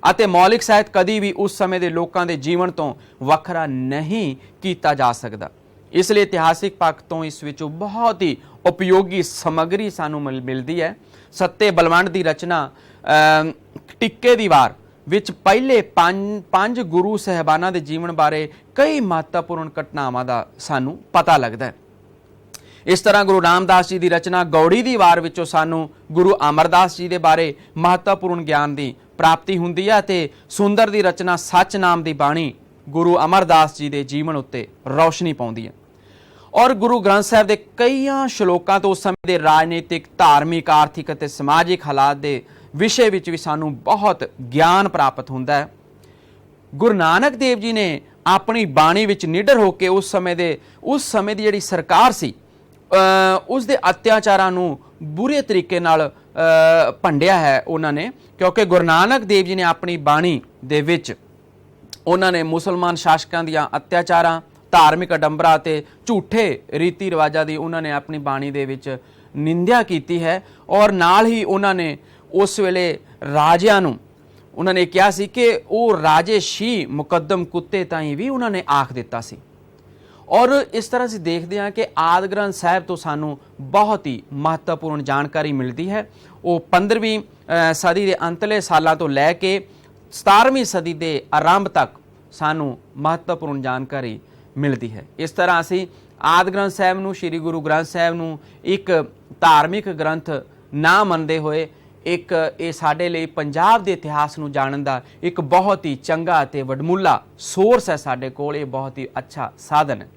ਅਤੇ ਮੌਲਿਕ ਸਾਹਿਤ ਕਦੀ ਵੀ ਉਸ ਸਮੇਂ ਦੇ ਲੋਕਾਂ ਦੇ ਜੀਵਨ ਤੋਂ ਵੱਖਰਾ ਨਹੀਂ ਕੀਤਾ ਜਾ ਸਕਦਾ। ਇਸ ਲਈ ਇਤਿਹਾਸਿਕ ਪੱਖ ਤੋਂ ਇਸ ਵਿੱਚੋਂ ਬਹੁਤ ਹੀ ਉਪਯੋਗੀ ਸਮੱਗਰੀ ਸਾਨੂੰ ਮਿਲਦੀ ਹੈ। ਸੱਤੇ ਬਲਵੰਡ ਦੀ ਰਚਨਾ ਟਿੱਕੇ ਦੀ ਵਾਰ ਵਿੱਚ ਪਹਿਲੇ 5 ਗੁਰੂ ਸਾਹਿਬਾਨਾਂ ਦੇ ਜੀਵਨ ਬਾਰੇ ਕਈ ਮਹੱਤਵਪੂਰਨ ਘਟਨਾਵਾਂ ਦਾ ਸਾਨੂੰ ਪਤਾ ਲੱਗਦਾ ਹੈ। ਇਸ ਤਰ੍ਹਾਂ ਗੁਰੂ ਰਾਮਦਾਸ ਜੀ ਦੀ ਰਚਨਾ ਗੌੜੀ ਦੀ ਵਾਰ ਵਿੱਚੋਂ ਸਾਨੂੰ ਗੁਰੂ ਅਮਰਦਾਸ ਜੀ ਦੇ ਬਾਰੇ ਮਹੱਤਵਪੂਰਨ ਗਿਆਨ ਦੀ ਪ੍ਰਾਪਤੀ ਹੁੰਦੀ ਹੈ, ਅਤੇ ਸੁੰਦਰ ਦੀ ਰਚਨਾ ਸੱਚ ਨਾਮ ਦੀ ਬਾਣੀ ਗੁਰੂ ਅਮਰਦਾਸ ਜੀ ਦੇ ਜੀਵਨ ਉੱਤੇ ਰੌਸ਼ਨੀ ਪਾਉਂਦੀ ਹੈ। ਔਰ ਗੁਰੂ ਗ੍ਰੰਥ ਸਾਹਿਬ ਦੇ ਕਈਆਂ ਸ਼ਲੋਕਾਂ ਤੋਂ ਉਸ ਸਮੇਂ ਦੇ ਰਾਜਨੀਤਿਕ, ਧਾਰਮਿਕ, ਆਰਥਿਕ ਅਤੇ ਸਮਾਜਿਕ ਹਾਲਾਤ ਦੇ ਵਿਸ਼ੇ ਵਿੱਚ ਵੀ ਸਾਨੂੰ ਬਹੁਤ ਗਿਆਨ ਪ੍ਰਾਪਤ ਹੁੰਦਾ ਹੈ। ਗੁਰੂ ਨਾਨਕ ਦੇਵ ਜੀ ਨੇ ਆਪਣੀ ਬਾਣੀ ਵਿੱਚ ਨਿਡਰ ਹੋ ਕੇ ਉਸ ਸਮੇਂ ਦੀ ਜਿਹੜੀ ਸਰਕਾਰ ਸੀ ਉਸ ਦੇ ਅਤਿਆਚਾਰਾਂ ਨੂੰ ਬੁਰੇ ਤਰੀਕੇ ਨਾਲ ਭੰਡਿਆ ਹੈ ਉਹਨਾਂ ਨੇ, ਕਿਉਂਕਿ ਗੁਰੂ ਨਾਨਕ ਦੇਵ ਜੀ ਨੇ ਆਪਣੀ ਬਾਣੀ ਦੇ ਵਿੱਚ ਉਹਨਾਂ ਨੇ ਮੁਸਲਮਾਨ ਸ਼ਾਸਕਾਂ ਦੀਆਂ ਅਤਿਆਚਾਰਾਂ, ਧਾਰਮਿਕ ਅਡੰਬਰਾਂ ਅਤੇ ਝੂਠੇ ਰੀਤੀ ਰਿਵਾਜਾਂ ਦੀ ਉਹਨਾਂ ਨੇ ਆਪਣੀ ਬਾਣੀ ਦੇ ਵਿੱਚ ਨਿੰਦਿਆ ਕੀਤੀ ਹੈ। ਔਰ ਨਾਲ ਹੀ ਉਹਨਾਂ ਨੇ ਉਸ ਵੇਲੇ ਰਾਜਿਆਂ ਨੂੰ ਉਹਨਾਂ ਨੇ ਕਿਹਾ ਸੀ ਕਿ ਉਹ ਰਾਜੇ ਸ਼ੀ ਮੁਕੱਦਮ ਕੁੱਤੇ ਤਾਈਂ ਵੀ ਉਹਨਾਂ ਨੇ ਆਖ ਦਿੱਤਾ ਸੀ। ਔਰ ਇਸ ਤਰ੍ਹਾਂ ਅਸੀਂ ਦੇਖਦੇ ਹਾਂ ਕਿ ਆਦਿ ਗ੍ਰੰਥ ਸਾਹਿਬ ਤੋਂ ਸਾਨੂੰ ਬਹੁਤ ਹੀ ਮਹੱਤਵਪੂਰਨ ਜਾਣਕਾਰੀ ਮਿਲਦੀ ਹੈ। ਉਹ 15ਵੀਂ ਸਦੀ ਦੇ ਅੰਤਲੇ ਸਾਲਾਂ ਤੋਂ ਲੈ ਕੇ 17ਵੀਂ ਸਦੀ ਦੇ ਆਰੰਭ ਤੱਕ ਸਾਨੂੰ ਮਹੱਤਵਪੂਰਨ ਜਾਣਕਾਰੀ ਮਿਲਦੀ ਹੈ। ਇਸ ਤਰ੍ਹਾਂ ਅਸੀਂ ਆਦਿ ਗ੍ਰੰਥ ਸਾਹਿਬ ਨੂੰ, ਸ਼੍ਰੀ ਗੁਰੂ ਗ੍ਰੰਥ ਸਾਹਿਬ ਨੂੰ ਇੱਕ ਧਾਰਮਿਕ ਗ੍ਰੰਥ ਨਾ ਮੰਨਦੇ ਹੋਏ ਇਹ ਸਾਡੇ ਲਈ ਪੰਜਾਬ ਦੇ ਇਤਿਹਾਸ ਨੂੰ ਜਾਣਨ ਦਾ ਇੱਕ ਬਹੁਤ ਹੀ ਚੰਗਾ ਅਤੇ ਵਡਮੁੱਲਾ ਸੋਰਸ ਹੈ ਸਾਡੇ ਕੋਲ। ਇਹ ਬਹੁਤ ਹੀ ਅੱਛਾ ਸਾਧਨ ਹੈ।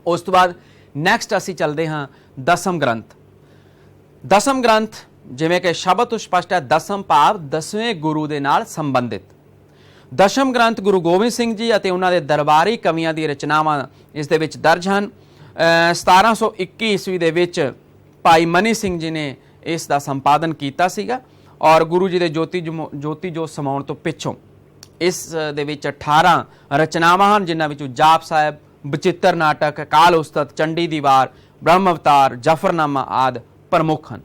ਉਸ ਤੋਂ ਬਾਅਦ ਨੈਕਸਟ ਅਸੀਂ ਚੱਲਦੇ ਹਾਂ ਦਸਮ ਗ੍ਰੰਥ। ਦਸਮ ਗ੍ਰੰਥ ਜਿਵੇਂ ਕਿ ਸ਼ਬਦ ਤੋਂ ਸਪਸ਼ਟ ਹੈ, ਦਸਮ ਭਾਵ 10ਵੇਂ ਗੁਰੂ ਦੇ ਨਾਲ ਸੰਬੰਧਿਤ। ਦਸ਼ਮ ਗ੍ਰੰਥ ਗੁਰੂ ਗੋਬਿੰਦ ਸਿੰਘ ਜੀ ਅਤੇ ਉਹਨਾਂ ਦੇ ਦਰਬਾਰੀ ਕਵੀਆਂ ਦੀ ਰਚਨਾਵਾਂ ਇਸ ਦੇ ਵਿੱਚ ਦਰਜ ਹਨ। 1721 ਈਸਵੀ ਦੇ ਵਿੱਚ ਭਾਈ ਮਨੀ ਸਿੰਘ ਜੀ ਨੇ ਇਸ ਦਾ ਸੰਪਾਦਨ ਕੀਤਾ ਸੀਗਾ ਔਰ ਗੁਰੂ ਜੀ ਦੇ ਜੋਤੀ ਜੋਤ ਸਮਾਉਣ ਤੋਂ ਪਿੱਛੋਂ ਇਸ ਦੇ ਵਿੱਚ 18 ਰਚਨਾਵਾਂ ਹਨ, ਜਿਨ੍ਹਾਂ ਵਿੱਚੋਂ ਜਾਪ ਸਾਹਿਬ, ਬਚਿੱਤਰ ਨਾਟਕ, ਕਾਲ ਉਸਤਤ, ਚੰਡੀ ਦੀ ਵਾਰ, ਬ੍ਰਹਮ ਅਵਤਾਰ, ਜਫਰਨਾਮਾ ਆਦਿ ਪ੍ਰਮੁੱਖ ਹਨ।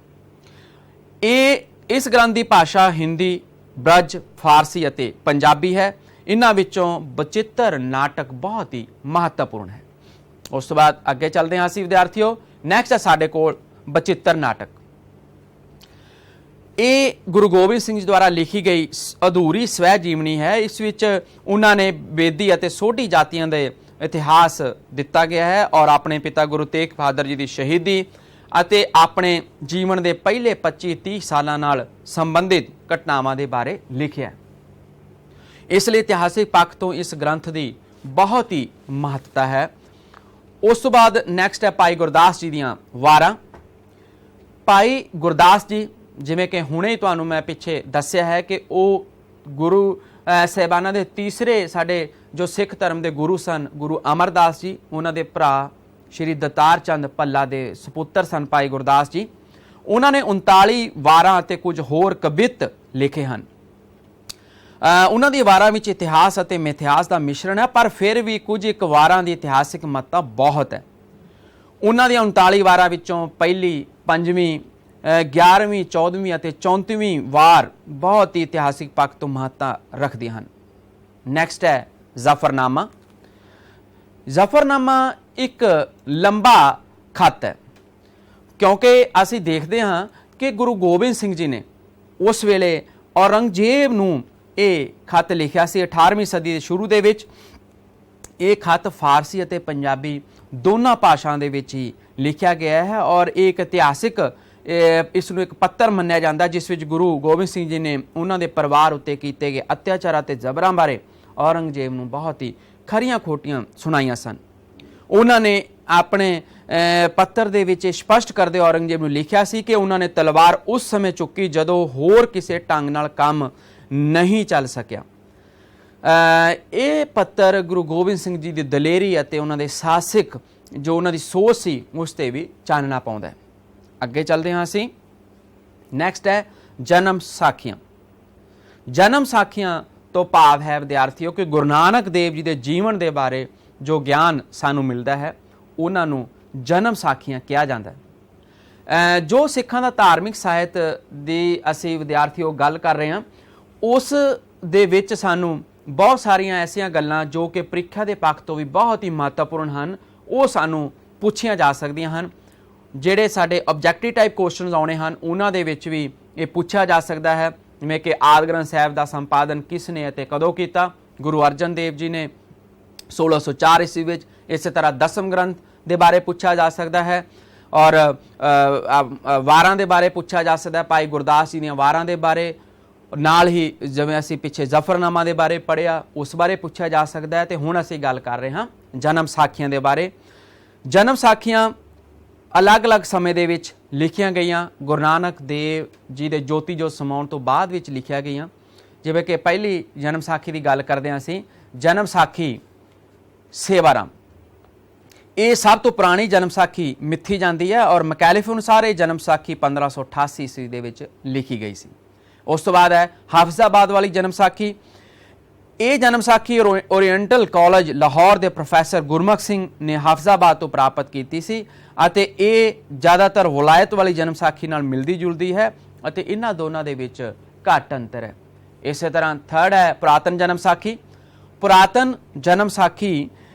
ਇਸ ਗ੍ਰੰਥ ਦੀ ਭਾਸ਼ਾ ਹਿੰਦੀ, ਬ੍ਰਜ, ਫਾਰਸੀ ਅਤੇ ਪੰਜਾਬੀ ਹੈ। ਇਹਨਾਂ ਵਿੱਚੋਂ ਬਚਿੱਤਰ ਨਾਟਕ ਬਹੁਤ ਹੀ ਮਹੱਤਵਪੂਰਨ ਹੈ। ਉਸ ਤੋਂ ਬਾਅਦ ਅੱਗੇ ਚੱਲਦੇ ਹਾਂ ਅਸੀਂ ਵਿਦਿਆਰਥੀਓ। ਨੈਕਸਟ ਹੈ ਸਾਡੇ ਕੋਲ ਬਚਿੱਤਰ ਨਾਟਕ। ਇਹ ਗੁਰੂ ਗੋਬਿੰਦ ਸਿੰਘ ਜੀ ਦੁਆਰਾ ਲਿਖੀ ਗਈ ਅਧੂਰੀ ਸਵੈ ਜੀਵਨੀ ਹੈ। ਇਸ ਵਿੱਚ ਉਹਨਾਂ ਨੇ ਬੇਦੀ ਅਤੇ ਸੋਢੀ ਜਾਤੀਆਂ ਦੇ ਇਤਿਹਾਸ ਦਿੱਤਾ ਗਿਆ ਹੈ ਔਰ ਆਪਣੇ ਪਿਤਾ ਗੁਰੂ ਤੇਗ ਬਹਾਦਰ ਜੀ ਦੀ ਸ਼ਹੀਦੀ ਅਤੇ ਆਪਣੇ ਜੀਵਨ ਦੇ ਪਹਿਲੇ 25-30 ਸਾਲਾਂ ਨਾਲ ਸੰਬੰਧਿਤ ਘਟਨਾਵਾਂ ਦੇ ਬਾਰੇ ਲਿਖਿਆ। ਇਸ ਲਈ ਇਤਿਹਾਸਿਕ ਪੱਖ ਤੋਂ ਇਸ ਗ੍ਰੰਥ ਦੀ ਬਹੁਤ ਹੀ ਮਹੱਤਤਾ ਹੈ। ਉਸ ਤੋਂ ਬਾਅਦ ਨੈਕਸਟ ਹੈ ਭਾਈ ਗੁਰਦਾਸ ਜੀ ਦੀਆਂ ਵਾਰਾਂ। ਭਾਈ ਗੁਰਦਾਸ ਜੀ, ਜਿਵੇਂ ਕਿ ਹੁਣੇ ਤੁਹਾਨੂੰ ਮੈਂ ਪਿੱਛੇ ਦੱਸਿਆ ਹੈ ਕਿ ਉਹ ਗੁਰੂ ਸਾਹਿਬਾਨਾਂ ਦੇ ਤੀਸਰੇ ਸਾਡੇ ਜੋ ਸਿੱਖ ਧਰਮ ਦੇ ਗੁਰੂ ਸਨ, ਗੁਰੂ ਅਮਰਦਾਸ ਜੀ, ਉਹਨਾਂ ਦੇ ਭਰਾ ਸ਼੍ਰੀ ਦਤਾਰ ਚੰਦ ਭੱਲਾ ਦੇ ਸਪੁੱਤਰ ਸਨ ਭਾਈ ਗੁਰਦਾਸ ਜੀ। ਉਹਨਾਂ ਨੇ 39 ਵਾਰਾਂ ਅਤੇ ਕੁਝ ਹੋਰ ਕਵਿਤ ਲਿਖੇ ਹਨ। ਉਹਨਾਂ ਦੀ ਵਾਰਾਂ ਵਿੱਚ ਇਤਿਹਾਸ ਅਤੇ ਮਿਥਿਹਾਸ ਦਾ ਮਿਸ਼ਰਣ ਹੈ, ਪਰ ਫਿਰ ਵੀ ਕੁਝ ਇੱਕ ਵਾਰਾਂ ਦੀ ਇਤਿਹਾਸਿਕ ਮਹੱਤਤਾ ਬਹੁਤ ਹੈ। ਉਹਨਾਂ ਦੀਆਂ 39 ਵਾਰਾਂ ਵਿੱਚੋਂ ਪਹਿਲੀ, ਪੰਜਵੀਂ, 11ਵੀਂ, 14ਵੀਂ ਅਤੇ 34ਵੀਂ ਵਾਰ ਬਹੁਤ ਹੀ ਇਤਿਹਾਸਿਕ ਪੱਖ ਤੋਂ ਮਹੱਤਤਾ ਰੱਖਦੀਆਂ ਹਨ। ਨੈਕਸਟ ਹੈ ਜ਼ਫਰਨਾਮਾ। ਜ਼ਫਰਨਾਮਾ ਇੱਕ ਲੰਬਾ ਖੱਤ ਹੈ, ਕਿਉਂਕਿ ਅਸੀਂ ਦੇਖਦੇ ਹਾਂ ਕਿ ਗੁਰੂ ਗੋਬਿੰਦ ਸਿੰਘ ਜੀ ਨੇ ਉਸ ਵੇਲੇ ਔਰੰਗਜ਼ੇਬ ਨੂੰ ਇਹ ਖੱਤ ਲਿਖਿਆ ਸੀ 18ਵੀਂ ਸਦੀ ਦੇ ਸ਼ੁਰੂ ਦੇ ਵਿੱਚ। ਇਹ ਖੱਤ ਫਾਰਸੀ ਅਤੇ ਪੰਜਾਬੀ ਦੋਨਾਂ ਭਾਸ਼ਾਵਾਂ ਦੇ ਵਿੱਚ ਹੀ ਲਿਖਿਆ ਗਿਆ ਹੈ ਔਰ ਇਹ ਇੱਕ ਇਤਿਹਾਸਿਕ ਇਸ ਨੂੰ ਇੱਕ ਪੱਤਰ ਮੰਨਿਆ ਜਾਂਦਾ, ਜਿਸ ਵਿੱਚ ਗੁਰੂ ਗੋਬਿੰਦ ਸਿੰਘ ਜੀ ਨੇ ਉਹਨਾਂ ਦੇ ਪਰਿਵਾਰ ਉੱਤੇ ਕੀਤੇ ਗਏ ਅਤਿਆਚਾਰਾਂ ਅਤੇ ਜ਼ਬਰਾਂ ਬਾਰੇ ਔਰੰਗਜ਼ੇਬ ਨੂੰ ਬਹੁਤ ਹੀ ਖਰੀਆਂ ਖੋਟੀਆਂ ਸੁਣਾਈਆਂ ਸਨ। ਉਹਨਾਂ ਨੇ ਆਪਣੇ ਪੱਤਰ ਦੇ ਵਿੱਚ ਸਪਸ਼ਟ ਕਰਦੇ ਔਰੰਗਜ਼ੇਬ ਨੂੰ ਲਿਖਿਆ ਸੀ ਕਿ ਉਹਨਾਂ ਨੇ ਤਲਵਾਰ ਉਸ ਸਮੇਂ ਚੁੱਕੀ ਜਦੋਂ ਹੋਰ ਕਿਸੇ ਢੰਗ ਨਾਲ ਕੰਮ ਨਹੀਂ ਚੱਲ ਸਕਿਆ। ਇਹ ਪੱਤਰ ਗੁਰੂ ਗੋਬਿੰਦ ਸਿੰਘ ਜੀ ਦੀ ਦਲੇਰੀ ਅਤੇ ਉਹਨਾਂ ਦੇ ਸਾਹਸਿਕ ਜੋ ਉਹਨਾਂ ਦੀ ਸੋਚ ਸੀ ਉਸ 'ਤੇ ਵੀ ਚਾਨਣਾ ਪਾਉਂਦਾ ਹੈ। ਅੱਗੇ ਚੱਲਦੇ ਹਾਂ ਅਸੀਂ। ਨੈਕਸਟ ਹੈ ਜਨਮ ਸਾਖੀਆਂ। ਜਨਮ ਸਾਖੀਆਂ ਤੋਂ ਭਾਵ ਹੈ ਵਿਦਿਆਰਥੀਓ ਕਿ ਗੁਰੂ ਨਾਨਕ ਦੇਵ ਜੀ ਦੇ ਜੀਵਨ ਦੇ ਬਾਰੇ ਜੋ ਗਿਆਨ ਸਾਨੂੰ ਮਿਲਦਾ ਹੈ ਉਹਨਾਂ ਨੂੰ ਜਨਮ ਸਾਖੀਆਂ ਕਿਹਾ ਜਾਂਦਾ ਹੈ। ਜੋ ਸਿੱਖਾਂ ਦਾ ਧਾਰਮਿਕ ਸਾਹਿਤ ਦੀ ਅਸੀਂ ਵਿਦਿਆਰਥੀਓ ਗੱਲ ਕਰ ਰਹੇ ਹਾਂ, ਉਸ ਦੇ ਵਿੱਚ ਸਾਨੂੰ ਬਹੁਤ ਸਾਰੀਆਂ ਐਸੀਆਂ ਗੱਲਾਂ ਜੋ ਕਿ ਪ੍ਰੀਖਿਆ ਦੇ ਪੱਖ ਤੋਂ ਵੀ ਬਹੁਤ ਹੀ ਮਹੱਤਵਪੂਰਨ ਹਨ, ਉਹ ਸਾਨੂੰ ਪੁੱਛੀਆਂ ਜਾ ਸਕਦੀਆਂ ਹਨ। ਜਿਹੜੇ ਸਾਡੇ ਆਬਜੈਕਟਿਵ ਟਾਈਪ ਕੁਐਸਚਨਸ ਆਉਣੇ ਹਨ ਉਹਨਾਂ ਦੇ ਵਿੱਚ ਵੀ ਇਹ ਪੁੱਛਿਆ ਜਾ ਸਕਦਾ ਹੈ, ਜਿਵੇਂ ਕਿ ਆਦਿ ਗ੍ਰੰਥ ਸਾਹਿਬ ਦਾ ਸੰਪਾਦਨ ਕਿਸ ਨੇ ਅਤੇ ਕਦੋਂ ਕੀਤਾ। ਗੁਰੂ ਅਰਜਨ ਦੇਵ ਜੀ ਨੇ 1604 ਈਸਵੀ ਵਿੱਚ। ਇਸੇ ਤਰ੍ਹਾਂ ਦਸਮ ਗ੍ਰੰਥ ਦੇ ਬਾਰੇ ਪੁੱਛਿਆ ਜਾ ਸਕਦਾ ਹੈ ਔਰ ਵਾਰਾਂ ਦੇ ਬਾਰੇ ਪੁੱਛਿਆ ਜਾ ਸਕਦਾ ਹੈ, ਭਾਈ ਗੁਰਦਾਸ ਜੀ ਦੀਆਂ ਵਾਰਾਂ ਦੇ ਬਾਰੇ। ਨਾਲ ਹੀ ਜਿਵੇਂ ਅਸੀਂ ਪਿੱਛੇ ਜ਼ਫਰਨਾਮਾ ਦੇ ਬਾਰੇ ਪੜ੍ਹਿਆ ਉਸ ਬਾਰੇ ਪੁੱਛਿਆ ਜਾ ਸਕਦਾ ਹੈ। ਤੇ ਹੁਣ ਅਸੀਂ ਗੱਲ ਕਰ ਰਹੇ ਹਾਂ ਜਨਮ ਸਾਖੀਆਂ ਦੇ ਬਾਰੇ। ਜਨਮ ਸਾਖੀਆਂ ਅਲੱਗ-ਅਲੱਗ ਸਮੇਂ ਦੇ ਵਿੱਚ ਲਿਖੀਆਂ ਗਈਆਂ, ਗੁਰੂ ਨਾਨਕ ਦੇਵ ਜੀ ਦੇ ਜੋਤੀ ਜੋਤ ਸਮਾਉਣ ਤੋਂ ਬਾਅਦ ਵਿੱਚ ਲਿਖੀਆਂ ਗਈਆਂ। ਜਿਵੇਂ ਕਿ ਪਹਿਲੀ ਜਨਮ ਸਾਖੀ ਦੀ ਗੱਲ ਕਰਦੇ ਹਾਂ ਅਸੀਂ, ਜਨਮ ਸਾਖੀ ਸੇਵਾਰਾਮ। ਇਹ ਸਭ ਤੋਂ ਪੁਰਾਣੀ ਜਨਮ ਸਾਖੀ ਮਿੱਥੀ ਜਾਂਦੀ ਹੈ ਔਰ ਮਕੈਲਿਫ ਅਨੁਸਾਰ ਇਹ ਜਨਮ ਸਾਖੀ 1588 ਈਸਵੀ ਦੇ ਵਿੱਚ ਲਿਖੀ ਗਈ ਸੀ। ਉਸ ਤੋਂ ਬਾਅਦ ਹੈ ਹਾਫਿਜ਼ਾਬਾਦ ਵਾਲੀ ਜਨਮ ਸਾਖੀ। ਇਹ ਜਨਮ ਸਾਖੀ ਓਰੀਐਂਟਲ ਕਾਲਜ ਲਾਹੌਰ ਦੇ ਪ੍ਰੋਫੈਸਰ ਗੁਰਮੁਖ ਸਿੰਘ ਨੇ ਹਾਫਿਜ਼ਾਬਾਦ ਤੋਂ ਪ੍ਰਾਪਤ ਕੀਤੀ ਸੀ ਅਤੇ ਇਹ ਜ਼ਿਆਦਾਤਰ ਵਲਾਇਤ ਵਾਲੀ ਜਨਮ ਸਾਖੀ ਨਾਲ ਮਿਲਦੀ ਜੁਲਦੀ ਹੈ ਅਤੇ ਇਹਨਾਂ ਦੋਨਾਂ ਦੇ ਵਿੱਚ ਘੱਟ ਅੰਤਰ ਹੈ। ਇਸੇ ਤਰ੍ਹਾਂ ਥਰਡ ਹੈ ਪੁਰਾਤਨ ਜਨਮ ਸਾਖੀ। ਪੁਰਾਤਨ ਜਨਮ ਸਾਖੀ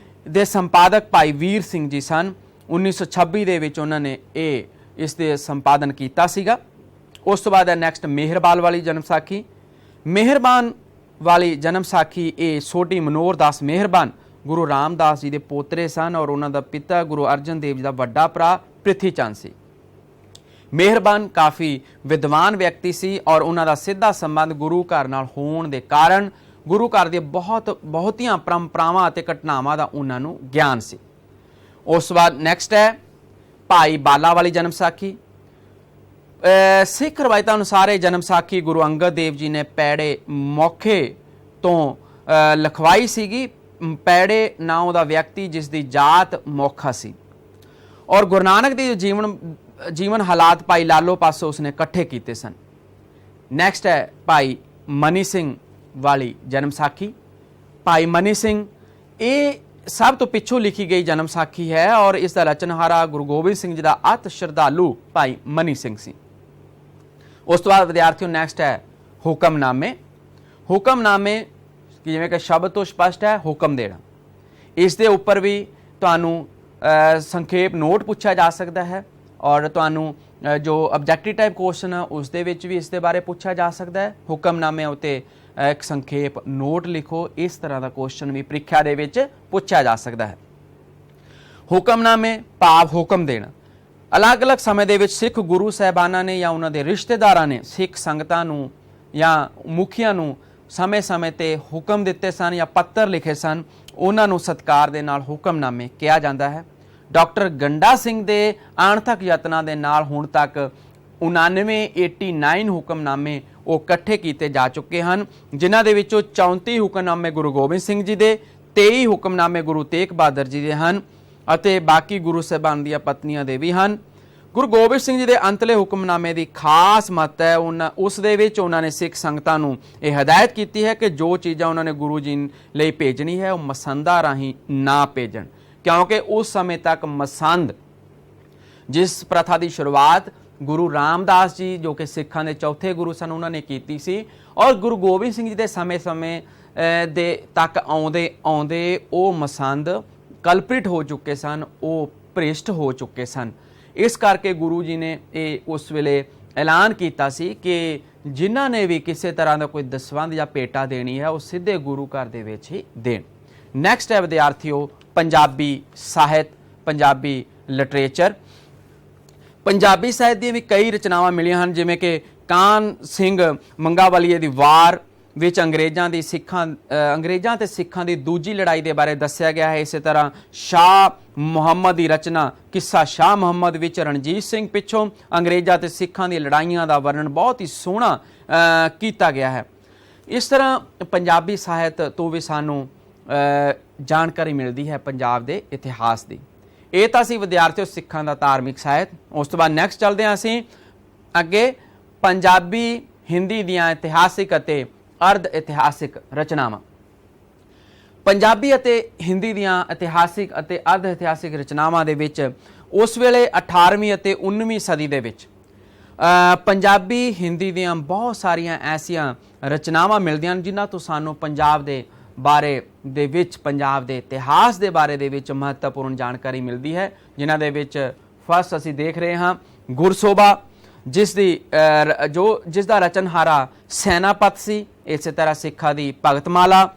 ਦੇ ਸੰਪਾਦਕ ਭਾਈ ਵੀਰ ਸਿੰਘ ਜੀ ਸਨ। 1926 ਦੇ ਵਿੱਚ ਉਹਨਾਂ ਨੇ ਇਸ ਦੇ ਸੰਪਾਦਨ ਕੀਤਾ ਸੀਗਾ। ਉਸ ਤੋਂ ਬਾਅਦ ਹੈ ਨੈਕਸਟ ਮਿਹਰਬਾਨ ਵਾਲੀ ਜਨਮ ਸਾਖੀ। ਮਿਹਰਬਾਨ ਵਾਲੀ ਜਨਮ ਸਾਖੀ ਇਹ ਸੋਢੀ ਮਨੋਹਰ ਦਾਸ ਮਿਹਰਬਾਨ ਗੁਰੂ ਰਾਮਦਾਸ ਜੀ ਦੇ ਪੋਤਰੇ ਸਨ ਔਰ ਉਹਨਾਂ ਦਾ ਪਿਤਾ ਗੁਰੂ ਅਰਜਨ ਦੇਵ ਜੀ ਦਾ ਵੱਡਾ ਭਰਾ ਪ੍ਰਿਥੀ ਚੰਦ ਸੀ। ਮਿਹਰਬਾਨ ਕਾਫੀ ਵਿਦਵਾਨ ਵਿਅਕਤੀ ਸੀ ਔਰ ਉਹਨਾਂ ਦਾ ਸਿੱਧਾ ਸੰਬੰਧ ਗੁਰੂ ਘਰ ਨਾਲ ਹੋਣ ਦੇ ਕਾਰਨ ਗੁਰੂ ਘਰ ਦੀਆਂ ਬਹੁਤੀਆਂ ਪਰੰਪਰਾਵਾਂ ਅਤੇ ਘਟਨਾਵਾਂ ਦਾ ਉਹਨਾਂ ਨੂੰ ਗਿਆਨ ਸੀ। ਉਸ ਤੋਂ ਬਾਅਦ ਨੈਕਸਟ ਹੈ ਭਾਈ ਬਾਲਾ ਵਾਲੀ ਜਨਮ ਸਾਖੀ। ਸਿੱਖ ਰਵਾਇਤਾਂ ਅਨੁਸਾਰ ਇਹ ਜਨਮ ਸਾਖੀ ਗੁਰੂ ਅੰਗਦ ਦੇਵ ਜੀ ਨੇ ਪੈੜੇ ਮੌਖੇ ਤੋਂ ਲਿਖਵਾਈ ਸੀਗੀ। ਪੈੜੇ ਨਾਂ ਉਹਦਾ ਵਿਅਕਤੀ ਜਿਸ ਦੀ ਜਾਤ ਮੌਖਾ ਸੀ, ਔਰ ਗੁਰੂ ਨਾਨਕ ਦੇ ਜੀਵਨ ਹਾਲਾਤ ਭਾਈ ਲਾਲੋ ਪਾਸੋਂ ਉਸਨੇ ਇਕੱਠੇ ਕੀਤੇ ਸਨ। ਨੈਕਸਟ ਹੈ ਭਾਈ ਮਨੀ ਸਿੰਘ ਵਾਲੀ ਜਨਮ ਸਾਖੀ। ਭਾਈ ਮਨੀ ਸਿੰਘ ਇਹ ਸਭ ਤੋਂ ਪਿੱਛੋਂ ਲਿਖੀ ਗਈ ਜਨਮ ਸਾਖੀ ਹੈ, ਔਰ ਇਸ ਦਾ ਰਚਨਹਾਰਾ ਗੁਰੂ ਗੋਬਿੰਦ ਸਿੰਘ ਜੀ ਦਾ ਅਤ ਸ਼ਰਧਾਲੂ ਭਾਈ ਮਨੀ ਸਿੰਘ ਸੀ। ਉਸ ਤੋਂ ਬਾਅਦ ਵਿਦਿਆਰਥੀਓ ਨੈਕਸਟ ਹੈ ਹੁਕਮਨਾਮੇ। ਹੁਕਮਨਾਮੇ ਜਿਵੇਂ ਕਿ ਸ਼ਬਦ ਤੋਂ ਸਪਸ਼ਟ ਹੈ ਹੁਕਮ ਦੇਣਾ। ਇਸ ਦੇ ਉੱਪਰ ਵੀ ਤੁਹਾਨੂੰ ਸੰਖੇਪ ਨੋਟ ਪੁੱਛਿਆ ਜਾ ਸਕਦਾ ਹੈ, ਔਰ ਤੁਹਾਨੂੰ ਜੋ ਆਬਜੈਕਟਿਵ ਟਾਈਪ ਕੁਐਸਚਨ ਹੈ ਉਸ ਦੇ ਵਿੱਚ ਵੀ ਇਸ ਦੇ ਬਾਰੇ ਪੁੱਛਿਆ ਜਾ ਸਕਦਾ ਹੈ। ਹੁਕਮਨਾਮੇ ਉੱਤੇ ਇੱਕ ਸੰਖੇਪ ਨੋਟ ਲਿਖੋ। ਇਸ ਤਰ੍ਹਾਂ ਦਾ ਕੁਐਸਚਨ ਵੀ ਪ੍ਰੀਖਿਆ ਦੇ ਵਿੱਚ ਪੁੱਛਿਆ ਜਾ ਸਕਦਾ ਹੈ। ਹੁਕਮਨਾਮੇ ਭਾਵ ਹੁਕਮ ਦੇਣਾ। ਅਲੱਗ-ਅਲੱਗ ਸਮੇਂ ਦੇ ਵਿੱਚ ਸਿੱਖ ਗੁਰੂ ਸਾਹਿਬਾਨਾਂ ਨੇ ਜਾਂ ਉਹਨਾਂ ਦੇ ਰਿਸ਼ਤੇਦਾਰਾਂ ਨੇ ਸਿੱਖ ਸੰਗਤਾਂ ਨੂੰ ਜਾਂ ਮੁਖੀਆਂ ਨੂੰ ਸਮੇਂ-ਸਮੇਂ ਤੇ ਹੁਕਮ ਦਿੱਤੇ ਸਨ ਜਾਂ ਪੱਤਰ ਲਿਖੇ ਸਨ। ਉਹਨਾਂ ਨੂੰ ਸਤਿਕਾਰ ਦੇ ਨਾਲ ਹੁਕਮਨਾਮੇ ਕਿਹਾ ਜਾਂਦਾ ਹੈ। ਡਾਕਟਰ ਗੰਡਾ ਸਿੰਘ ਦੇ ਅਣਥੱਕ ਯਤਨਾਂ ਦੇ ਨਾਲ ਹੁਣ ਤੱਕ 89 ਹੁਕਮਨਾਮੇ ਉਹ ਇਕੱਠੇ ਕੀਤੇ ਜਾ ਚੁੱਕੇ ਹਨ, ਜਿਨ੍ਹਾਂ ਦੇ ਵਿੱਚੋਂ 34 ਹੁਕਮਨਾਮੇ ਗੁਰੂ ਗੋਬਿੰਦ ਸਿੰਘ ਜੀ ਦੇ, 23 ਹੁਕਮਨਾਮੇ ਗੁਰੂ ਤੇਗ ਬਹਾਦਰ ਜੀ ਦੇ ਹਨ ਅਤੇ ਬਾਕੀ ਗੁਰੂ ਸਾਹਿਬਾਨ ਦੀਆਂ ਪਤਨੀਆਂ ਦੇ ਵੀ ਹਨ। ਗੁਰੂ ਗੋਬਿੰਦ ਸਿੰਘ ਜੀ ਦੇ ਅੰਤਲੇ ਹੁਕਮਨਾਮੇ ਦੀ ਖਾਸ ਮਹੱਤਤਾ ਹੈ ਉਸ ਦੇ ਵਿੱਚ ਉਹਨਾਂ ਨੇ ਸਿੱਖ ਸੰਗਤਾਂ ਨੂੰ ਇਹ ਹਦਾਇਤ ਕੀਤੀ ਹੈ ਕਿ ਜੋ ਚੀਜ਼ਾਂ ਉਹਨਾਂ ਨੇ ਗੁਰੂ ਜੀ ਲਈ ਭੇਜਣੀ ਹੈ ਉਹ ਮਸੰਦਾਂ ਰਾਹੀਂ ਨਾ ਭੇਜਣ, ਕਿਉਂਕਿ ਉਸ ਸਮੇਂ ਤੱਕ ਮਸੰਦ ਜਿਸ ਪ੍ਰਥਾ ਦੀ ਸ਼ੁਰੂਆਤ ਗੁਰੂ ਰਾਮਦਾਸ ਜੀ ਜੋ ਕਿ ਸਿੱਖਾਂ ਦੇ ਚੌਥੇ ਗੁਰੂ ਸਨ ਉਹਨਾਂ ਨੇ ਕੀਤੀ ਸੀ, ਔਰ ਗੁਰੂ ਗੋਬਿੰਦ ਸਿੰਘ ਜੀ ਦੇ ਸਮੇਂ ਦੇ ਤੱਕ ਆਉਂਦੇ ਉਹ ਮਸੰਦ ਕਲਪ੍ਰਿਟ ਹੋ ਚੁੱਕੇ ਸਨ, ਉਹ ਭ੍ਰਿਸ਼ਟ ਹੋ ਚੁੱਕੇ ਸਨ। ਇਸ ਕਰਕੇ ਗੁਰੂ ਜੀ ਨੇ ਇਹ ਉਸ ਵੇਲੇ ਐਲਾਨ ਕੀਤਾ ਸੀ ਕਿ ਜਿਨ੍ਹਾਂ ਨੇ ਵੀ ਕਿਸੇ ਤਰ੍ਹਾਂ ਦਾ ਕੋਈ ਦਸਵੰਧ ਜਾਂ ਭੇਟਾ ਦੇਣੀ ਹੈ ਉਹ ਸਿੱਧੇ ਗੁਰੂ ਘਰ ਦੇ ਵਿੱਚ ਹੀ ਦੇਣ। ਨੈਕਸਟ ਹੈ ਵਿਦਿਆਰਥੀਓ ਪੰਜਾਬੀ ਸਾਹਿਤ, ਪੰਜਾਬੀ ਲਿਟਰੇਚਰ। ਪੰਜਾਬੀ ਸਾਹਿਤ ਦੀਆਂ ਵੀ ਕਈ ਰਚਨਾਵਾਂ ਮਿਲੀਆਂ ਹਨ, ਜਿਵੇਂ ਕਿ ਕਾਨ ਸਿੰਘ ਮੰਗਾਵਾਲੀਏ ਦੀ ਵਾਰ ਵਿੱਚ ਅੰਗਰੇਜ਼ਾਂ ਤੇ ਸਿੱਖਾਂ ਦੀ ਦੂਜੀ ਲੜਾਈ ਦੇ ਬਾਰੇ ਦੱਸਿਆ ਗਿਆ ਹੈ। ਇਸੇ ਤਰ੍ਹਾਂ ਸ਼ਾਹ ਮੁਹੰਮਦ ਦੀ ਰਚਨਾ ਕਿੱਸਾ ਸ਼ਾਹ ਮੁਹੰਮਦ ਵਿੱਚ ਰਣਜੀਤ ਸਿੰਘ ਪਿੱਛੋਂ ਅੰਗਰੇਜ਼ਾਂ ਤੇ ਸਿੱਖਾਂ ਦੀ ਲੜਾਈਆਂ ਦਾ ਵਰਣਨ ਬਹੁਤ ਹੀ ਸੋਹਣਾ ਕੀਤਾ ਗਿਆ ਹੈ। ਇਸ ਤਰ੍ਹਾਂ ਪੰਜਾਬੀ ਸਾਹਿਤ ਤੋਂ ਵੀ ਸਾਨੂੰ ਜਾਣਕਾਰੀ ਮਿਲਦੀ ਹੈ ਪੰਜਾਬ ਦੇ ਇਤਿਹਾਸ ਦੀ। ਇਹ ਤਾਂ ਸੀ ਵਿਦਿਆਰਥੀਓ ਸਿੱਖਾਂ ਦਾ ਧਾਰਮਿਕ ਸਾਹਿਤ। ਉਸ ਤੋਂ ਬਾਅਦ ਨੈਕਸਟ ਚੱਲਦੇ ਹਾਂ ਅਸੀਂ ਅੱਗੇ ਪੰਜਾਬੀ ਹਿੰਦੀ ਦੀਆਂ ਇਤਿਹਾਸਿਕ ਅਤੇ ਅਰਧ ਇਤਿਹਾਸਿਕ ਰਚਨਾਵਾਂ। ਪੰਜਾਬੀ ਅਤੇ ਹਿੰਦੀ ਦੀਆਂ ਇਤਿਹਾਸਿਕ ਅਤੇ ਅਰਧ ਇਤਿਹਾਸਿਕ ਰਚਨਾਵਾਂ ਦੇ ਵਿੱਚ ਉਸ ਵੇਲੇ 18ਵੀਂ ਅਤੇ 19ਵੀਂ ਸਦੀ ਦੇ ਵਿੱਚ ਪੰਜਾਬੀ ਹਿੰਦੀ ਦੀਆਂ ਬਹੁਤ ਸਾਰੀਆਂ ਐਸੀਆਂ ਰਚਨਾਵਾਂ ਮਿਲਦੀਆਂ ਹਨ ਜਿਨ੍ਹਾਂ ਤੋਂ ਸਾਨੂੰ ਪੰਜਾਬ ਦੇ ਬਾਰੇ ਦੇ ਵਿੱਚ, ਪੰਜਾਬ ਦੇ ਇਤਿਹਾਸ ਦੇ ਬਾਰੇ ਦੇ ਵਿੱਚ ਮਹੱਤਵਪੂਰਨ ਜਾਣਕਾਰੀ ਮਿਲਦੀ ਹੈ, ਜਿਨ੍ਹਾਂ ਦੇ ਵਿੱਚ ਫਸਟ ਅਸੀਂ ਦੇਖ ਰਹੇ ਹਾਂ ਗੁਰਸੋਭਾ, ਜਿਸ ਦਾ ਰਚਨਹਾਰਾ ਸੈਨਾਪਤ ਸੀ। ਇਸੇ ਤਰ੍ਹਾਂ ਸਿੱਖਾਂ ਦੀ ਭਗਤਮਾਲਾ,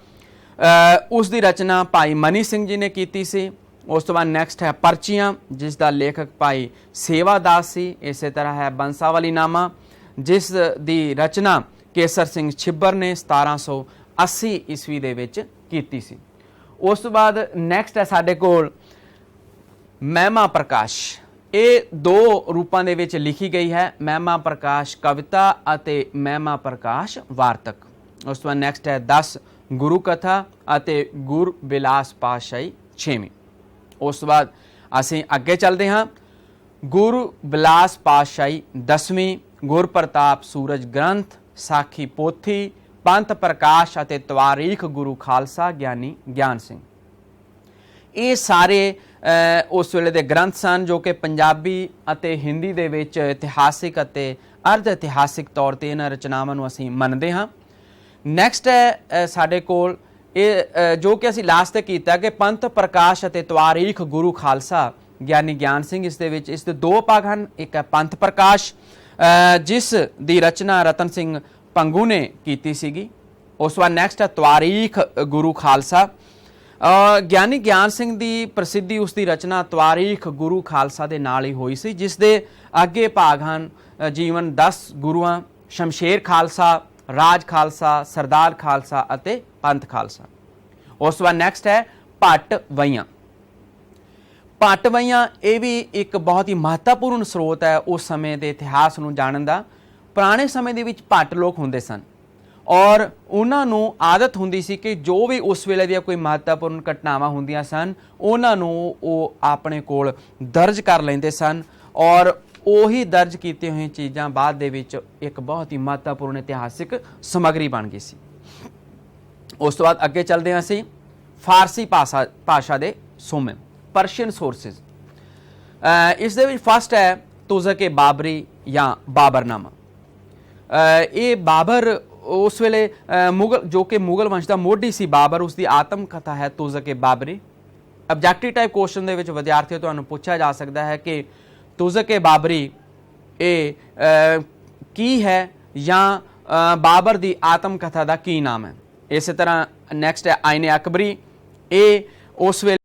ਉਸ ਦੀ ਰਚਨਾ ਭਾਈ ਮਨੀ ਸਿੰਘ ਜੀ ਨੇ ਕੀਤੀ ਸੀ। ਉਸ ਤੋਂ ਬਾਅਦ ਨੈਕਸਟ ਹੈ ਪਰਚੀਆਂ, ਜਿਸ ਦਾ ਲੇਖਕ ਭਾਈ ਸੇਵਾਦਾਸ ਸੀ। ਇਸੇ ਤਰ੍ਹਾਂ ਹੈ ਬੰਸਾਵਲੀਨਾਮਾ, ਜਿਸ ਦੀ ਰਚਨਾ ਕੇਸਰ ਸਿੰਘ ਛਿੱਬਰ ਨੇ 1780 ਈਸਵੀ ਦੇ ਵਿੱਚ ਕੀਤੀ ਸੀ। ਉਸ ਤੋਂ ਬਾਅਦ ਨੈਕਸਟ ਹੈ ਸਾਡੇ ਕੋਲ ਮਹਿਮਾ ਪ੍ਰਕਾਸ਼। ਇਹ ਦੋ ਰੂਪਾਂ ਦੇ ਵਿੱਚ ਲਿਖੀ ਗਈ ਹੈ, ਮਹਿਮਾ ਪ੍ਰਕਾਸ਼ ਕਵਿਤਾ ਅਤੇ ਮਹਿਮਾ ਪ੍ਰਕਾਸ਼ ਵਾਰਤਕ। ਉਸ ਤੋਂ ਬਾਅਦ ਨੈਕਸਟ ਹੈ 10 ਗੁਰੂ ਕਥਾ ਅਤੇ ਗੁਰ ਬਿਲਾਸ ਪਾਤਸ਼ਾਹੀ 6ਵੀਂ। ਉਸ ਤੋਂ ਬਾਅਦ ਅਸੀਂ ਅੱਗੇ ਚੱਲਦੇ ਹਾਂ ਗੁਰੂ ਬਿਲਾਸ ਪਾਤਸ਼ਾਹੀ 10ਵੀਂ, ਗੁਰ ਪ੍ਰਤਾਪ ਸੂਰਜ ਗ੍ਰੰਥ, ਸਾਖੀ ਪੋਥੀ, ਪੰਥ ਪ੍ਰਕਾਸ਼ ਅਤੇ ਤਵਾਰੀਖ ਗੁਰੂ ਖਾਲਸਾ ਗਿਆਨੀ ਗਿਆਨ ਸਿੰਘ। ਇਹ ਸਾਰੇ ਉਸ ਵੇਲੇ ਦੇ ਗ੍ਰੰਥ ਸਨ ਜੋ ਕਿ ਪੰਜਾਬੀ ਅਤੇ ਹਿੰਦੀ ਦੇ ਵਿੱਚ ਇਤਿਹਾਸਿਕ ਅਤੇ ਅਰਧ ਇਤਿਹਾਸਿਕ ਤੌਰ 'ਤੇ ਇਹਨਾਂ ਰਚਨਾਵਾਂ ਨੂੰ ਅਸੀਂ ਮੰਨਦੇ ਹਾਂ। ਨੈਕਸਟ ਹੈ ਸਾਡੇ ਕੋਲ ਇਹ ਜੋ ਕਿ ਅਸੀਂ ਲਾਸਟ 'ਤੇ ਕੀਤਾ ਕਿ ਪੰਥ ਪ੍ਰਕਾਸ਼ ਅਤੇ ਤਵਾਰੀਖ ਗੁਰੂ ਖਾਲਸਾ ਗਿਆਨੀ ਗਿਆਨ ਸਿੰਘ। ਇਸ ਦੇ ਦੋ ਭਾਗ ਹਨ। ਇੱਕ ਹੈ ਪੰਥ ਪ੍ਰਕਾਸ਼, ਜਿਸ ਦੀ ਰਚਨਾ ਰਤਨ ਸਿੰਘ ਪੰਗੂ ਨੇ ਕੀਤੀ ਸੀਗੀ। ਉਸ ਤੋਂ ਬਾਅਦ ਨੈਕਸਟ ਹੈ ਤਵਾਰੀਖ ਗੁਰੂ ਖਾਲਸਾ। ਗਿਆਨੀ ਗਿਆਨ ਸਿੰਘ ਦੀ ਪ੍ਰਸਿੱਧੀ ਉਸ ਦੀ ਰਚਨਾ ਤਵਾਰੀਖ ਗੁਰੂ ਖਾਲਸਾ ਦੇ ਨਾਲ ਹੀ ਹੋਈ ਸੀ, ਜਿਸ ਦੇ ਅੱਗੇ ਭਾਗ ਹਨ ਜੀਵਨ 10 ਗੁਰੂਆਂ, ਸ਼ਮਸ਼ੇਰ ਖਾਲਸਾ, ਰਾਜ ਖਾਲਸਾ, ਸਰਦਾਰ ਖਾਲਸਾ ਅਤੇ ਪੰਥ ਖਾਲਸਾ। ਉਸ ਤੋਂ ਬਾਅਦ ਨੈਕਸਟ ਹੈ ਭੱਟ ਵਈਆਂ। ਪਾਟਵਈਆਂ ਇਹ ਵੀ ਇੱਕ ਬਹੁਤ ਹੀ ਮਹੱਤਵਪੂਰਨ ਸਰੋਤ ਹੈ ਉਸ ਸਮੇਂ ਦੇ ਇਤਿਹਾਸ ਨੂੰ ਜਾਣਨ ਦਾ। ਪੁਰਾਣੇ ਸਮੇਂ ਦੇ ਵਿੱਚ ਭੱਟ ਲੋਕ ਹੁੰਦੇ ਸਨ ਔਰ ਉਹਨਾਂ ਨੂੰ ਆਦਤ ਹੁੰਦੀ ਸੀ ਕਿ ਜੋ ਵੀ ਉਸ ਵੇਲੇ ਦੀਆਂ ਕੋਈ ਮਹੱਤਵਪੂਰਨ ਘਟਨਾਵਾਂ ਹੁੰਦੀਆਂ ਸਨ ਉਹਨਾਂ ਨੂੰ ਉਹ ਆਪਣੇ ਕੋਲ ਦਰਜ ਕਰ ਲੈਂਦੇ ਸਨ ਔਰ ਉਹੀ ਦਰਜ ਕੀਤੀਆਂ ਹੋਈਆਂ ਚੀਜ਼ਾਂ ਬਾਅਦ ਦੇ ਵਿੱਚ ਇੱਕ ਬਹੁਤ ਹੀ ਮਹੱਤਵਪੂਰਨ ਇਤਿਹਾਸਿਕ ਸਮੱਗਰੀ ਬਣ ਗਈ ਸੀ। ਉਸ ਤੋਂ ਬਾਅਦ ਅੱਗੇ ਚੱਲਦੇ ਹਾਂ ਅਸੀਂ ਫਾਰਸੀ ਭਾਸ਼ਾ ਦੇ ਸੋਮੇ ਪਰਸ਼ੀਅਨ ਸੋਰਸਿਸ। ਇਸ ਦੇ ਵਿੱਚ ਫਸਟ ਹੈ ਤੁਜ਼ਕ-ਏ ਬਾਬਰੀ ਜਾਂ ਬਾਬਰਨਾਮਾ। ਇਹ ਬਾਬਰ ਉਸ ਵੇਲੇ ਮੁਗਲ ਜੋ ਕਿ ਮੁਗਲ ਵੰਸ਼ ਦਾ ਮੋਢੀ ਸੀ ਬਾਬਰ, ਉਸ ਦੀ ਆਤਮ ਕਥਾ ਹੈ ਤੁਜ਼ਕ-ਏ ਬਾਬਰੀ। ਆਬਜੈਕਟਿਵ ਟਾਈਪ ਕੁਐਸਚਨ ਦੇ ਵਿੱਚ ਵਿਦਿਆਰਥੀਓ ਤੁਹਾਨੂੰ ਪੁੱਛਿਆ ਜਾ ਸਕਦਾ ਹੈ ਕਿ ਤੁਜ਼ਕ-ਏ ਬਾਬਰੀ ਇਹ ਕੀ ਹੈ ਜਾਂ ਬਾਬਰ ਦੀ ਆਤਮ ਕਥਾ ਦਾ ਕੀ ਨਾਮ ਹੈ। ਇਸੇ ਤਰ੍ਹਾਂ ਨੈਕਸਟ ਹੈ ਆਇਨ-ਏ ਅਕਬਰੀ। ਇਹ ਉਸ ਵੇਲੇ